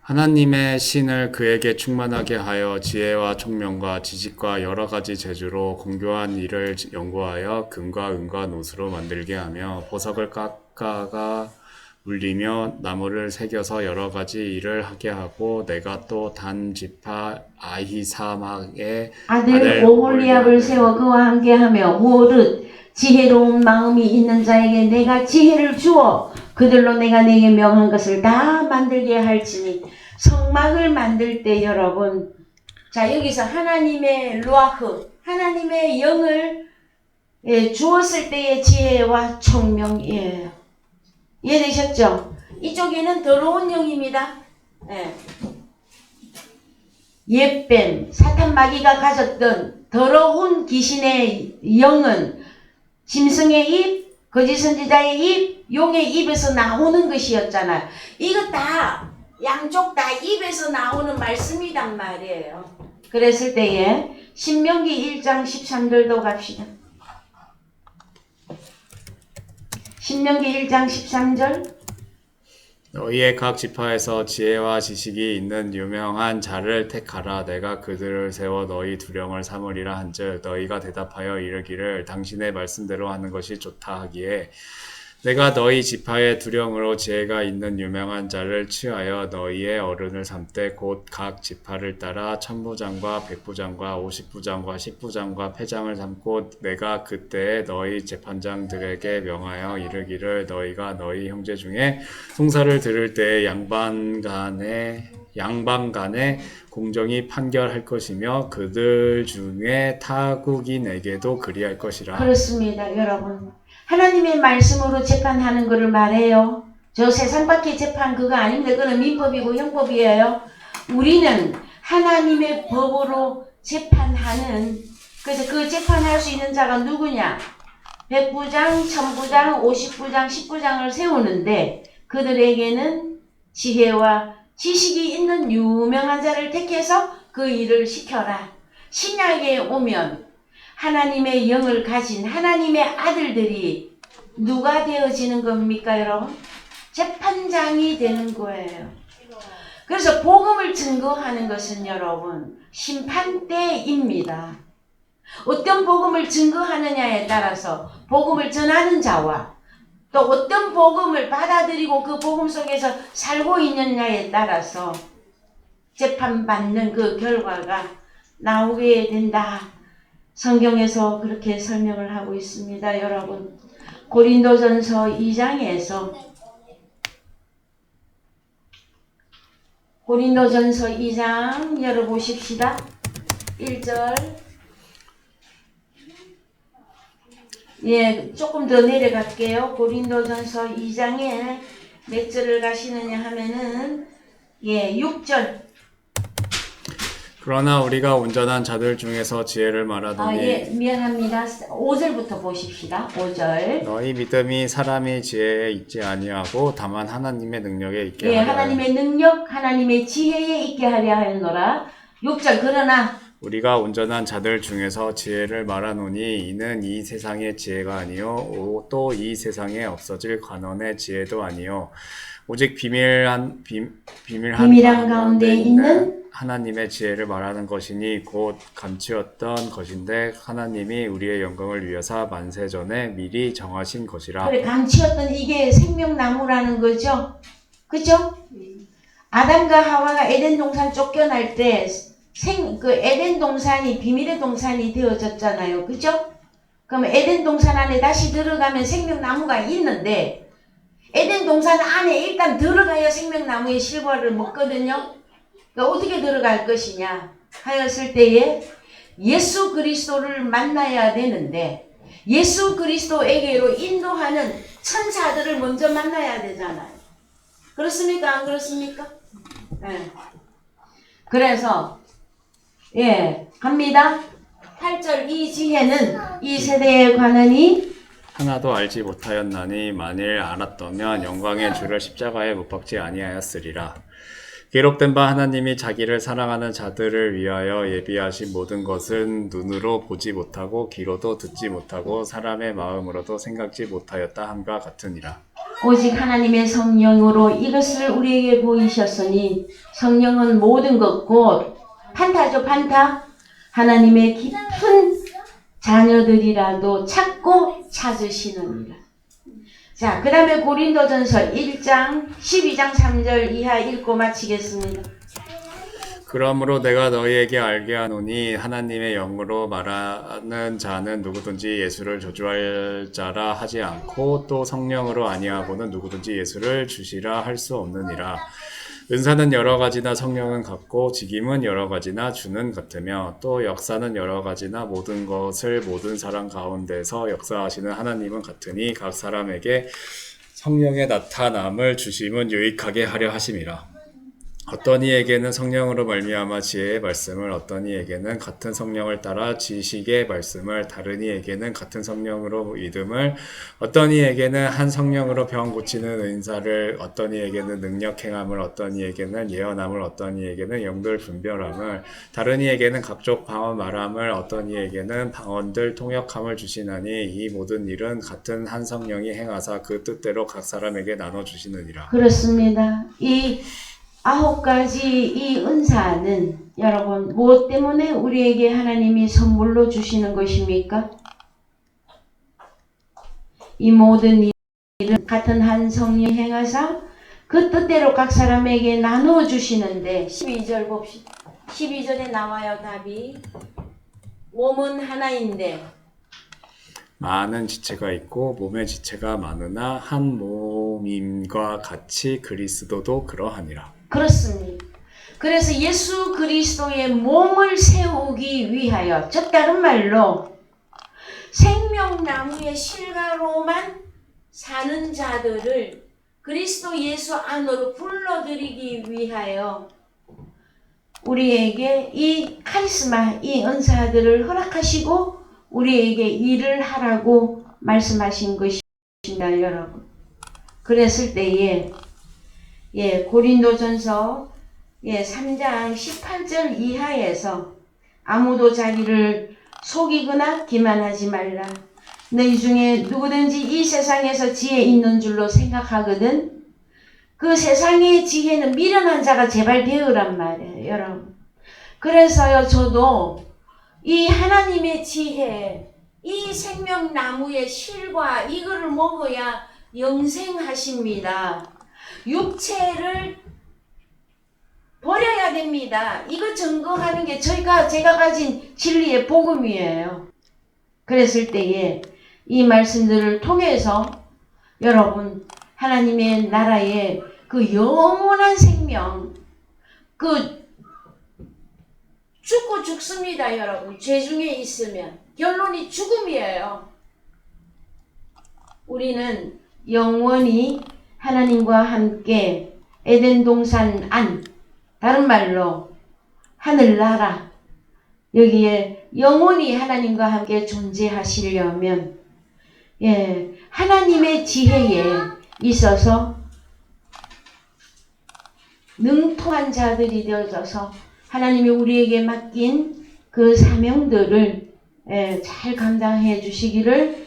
하나님의 신을 그에게 충만하게 하여 지혜와 총명과 지식과 여러 가지 재주로 공교한 일을 연구하여 금과 은과 노수로 만들게 하며 보석을 깎아가 울리며 나무를 새겨서 여러 가지 일을 하게 하고 내가 또 단 지파 아히사막의 아들 오홀리압을 세워 그와 함께하며 무엇을 지혜로운 마음이 있는 자에게 내가 지혜를 주어 그들로 내가 내게 명한 것을 다 만들게 할지니. 성막을 만들 때 여러분, 자 여기서 하나님의 루아흐, 하나님의 영을 주었을 때의 지혜와 총명이에요. 이해되셨죠? 이쪽에는 더러운 영입니다. 옛뱀, 사탄 마귀가 가졌던 더러운 귀신의 영은 짐승의 입, 거짓 선지자의 입, 용의 입에서 나오는 것이었잖아요. 이거 다 양쪽 다 입에서 나오는 말씀이란 말이에요. 그랬을 때에 신명기 1장 13절도 갑시다. 신명기 1장 13절. 너희의 각 지파에서 지혜와 지식이 있는 유명한 자를 택하라. 내가 그들을 세워 너희 두령을 삼으리라 한즉 너희가 대답하여 이르기를 당신의 말씀대로 하는 것이 좋다 하기에 내가 너희 지파의 두령으로 지혜가 있는 유명한 자를 취하여 너희의 어른을 삼되 곧 각 지파를 따라 천부장과 백부장과 50부장과 10부장과 패장을 삼고 내가 그때에 너희 재판장들에게 명하여 이르기를 너희가 너희 형제 중에 송사를 들을 때에 양반 간에 공정히 판결할 것이며 그들 중에 타국인에게도 그리할 것이라. 그렇습니다, 여러분. 하나님의 말씀으로 재판하는 것을 말해요. 저 세상 밖의 재판 그거 아닙니다. 그거는 민법이고 형법이에요. 우리는 하나님의 법으로 재판하는 그래서 그 재판할 수 있는 자가 누구냐? 100부장, 1000부장, 50부장, 10부장을 세우는데 그들에게는 지혜와 지식이 있는 유명한 자를 택해서 그 일을 시켜라. 신약에 오면 하나님의 영을 가진 하나님의 아들들이 누가 되어지는 겁니까, 여러분? 재판장이 되는 거예요. 그래서 복음을 증거하는 것은 여러분 심판대입니다. 어떤 복음을 증거하느냐에 따라서 복음을 전하는 자와 또 어떤 복음을 받아들이고 그 복음 속에서 살고 있느냐에 따라서 재판받는 그 결과가 나오게 된다. 성경에서 그렇게 설명을 하고 있습니다. 여러분 고린도전서 2장에서 고린도전서 2장 열어보십시다. 1절 예, 조금 더 내려갈게요. 고린도전서 2장에 몇 절을 가시느냐 하면은 예, 6절. 그러나 우리가 온전한 자들 중에서 지혜를 말하더니 예, 미안합니다. 5절부터 보십시다. 5절. 너희 믿음이 사람의 지혜에 있지 아니하고 다만 하나님의 능력에 있게 예, 하려 하나님의 능력, 하나님의 지혜에 있게 하려 하노라. 6절. 그러나 우리가 온전한 자들 중에서 지혜를 말하노니 이는 이 세상의 지혜가 아니요 또 이 세상에 없어질 관원의 지혜도 아니요 오직 비밀한 가운데 있는 하나님의 지혜를 말하는 것이니 곧 감추었던 것인데 하나님이 우리의 영광을 위하사 만세 전에 미리 정하신 것이라. 그래, 감추었던 이게 생명나무라는 거죠. 그죠? 아담과 하와가 에덴 동산 쫓겨날 때 그 에덴 동산이 비밀의 동산이 되어졌잖아요. 그죠? 그럼 에덴 동산 안에 다시 들어가면 생명나무가 있는데 에덴 동산 안에 일단 들어가야 생명나무의 실과를 먹거든요. 그러니까 어떻게 들어갈 것이냐 하였을 때에 예수 그리스도를 만나야 되는데 예수 그리스도에게로 인도하는 천사들을 먼저 만나야 되잖아요. 그렇습니까? 안 그렇습니까? 네. 그래서 예, 갑니다. 8절 이 지혜는 이 세대에 관하니 하나도 알지 못하였나니 만일 알았더면 영광의 주를 십자가에 못 박지 아니하였으리라. 기록된 바 하나님이 자기를 사랑하는 자들을 위하여 예비하신 모든 것은 눈으로 보지 못하고 귀로도 듣지 못하고 사람의 마음으로도 생각지 못하였다 함과 같으니라. 오직 하나님의 성령으로 이것을 우리에게 보이셨으니 성령은 모든 것 곧 판타죠, 판타. 하나님의 깊은 자녀들이라도 찾고 찾으시느니라. 자, 그 다음에 고린도전서 1장 12장 3절 이하 읽고 마치겠습니다. 그러므로 내가 너희에게 알게 하노니 하나님의 영으로 말하는 자는 누구든지 예수를 저주할 자라 하지 않고 또 성령으로 아니하고는 누구든지 예수를 주시라 할 수 없느니라. 은사는 여러 가지나 성령은 같고 직임은 여러 가지나 주는 같으며 또 역사는 여러 가지나 모든 것을 모든 사람 가운데서 역사하시는 하나님은 같으니 각 사람에게 성령의 나타남을 주심은 유익하게 하려 하심이라. 어떤 이에게는 성령으로 말미암아 지혜의 말씀을, 어떤 이에게는 같은 성령을 따라 지식의 말씀을, 다른 이에게는 같은 성령으로 믿음을, 어떤 이에게는 한 성령으로 병 고치는 은사를, 어떤 이에게는 능력 행함을, 어떤 이에게는 예언함을, 어떤 이에게는 영들 분별함을, 다른 이에게는 각종 방언 말함을, 어떤 이에게는 방언들 통역함을 주시나니 이 모든 일은 같은 한 성령이 행하사 그 뜻대로 각 사람에게 나눠 주시느니라. 그렇습니다. 이 9가지 이 은사는 여러분 무엇 때문에 우리에게 하나님이 선물로 주시는 것입니까? 이 모든 일은 같은 한 성령이 행하사 그 뜻대로 각 사람에게 나누어 주시는데 12절 봅시다. 12절에 나와요. 답이 몸은 하나인데 많은 지체가 있고 몸의 지체가 많으나 한 몸임과 같이 그리스도도 그러하니라. 그렇습니다. 그래서 예수 그리스도의 몸을 세우기 위하여, 즉 다른 말로 생명나무의 실과로만 사는 자들을 그리스도 예수 안으로 불러들이기 위하여 우리에게 이 카리스마, 이 은사들을 허락하시고 우리에게 일을 하라고 말씀하신 것입니다, 여러분. 그랬을 때에 고린도전서 3장 18절 이하에서 아무도 자기를 속이거나 기만하지 말라. 너희 중에 누구든지 이 세상에서 지혜 있는 줄로 생각하거든 그 세상의 지혜는 미련한 자가 제발 되으란 말이에요, 여러분. 그래서요, 저도 이 하나님의 지혜, 이 생명나무의 실과 이거를 먹어야 영생하십니다. 육체를 버려야 됩니다. 이거 증거하는 게 제가 가진 진리의 복음이에요. 그랬을 때에 이 말씀들을 통해서 여러분 하나님의 나라의 그 영원한 생명, 그 죽고 죽습니다, 여러분. 죄 중에 있으면 결론이 죽음이에요. 우리는 영원히 하나님과 함께 에덴 동산 안, 다른 말로 하늘나라, 여기에 영원히 하나님과 함께 존재하시려면 하나님의 지혜에 있어서 능통한 자들이 되어져서 하나님이 우리에게 맡긴 그 사명들을 잘 감당해 주시기를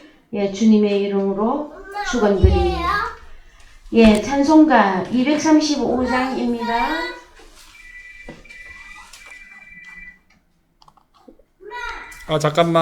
주님의 이름으로 축원드립니다. 찬송가 235장입니다. 잠깐만.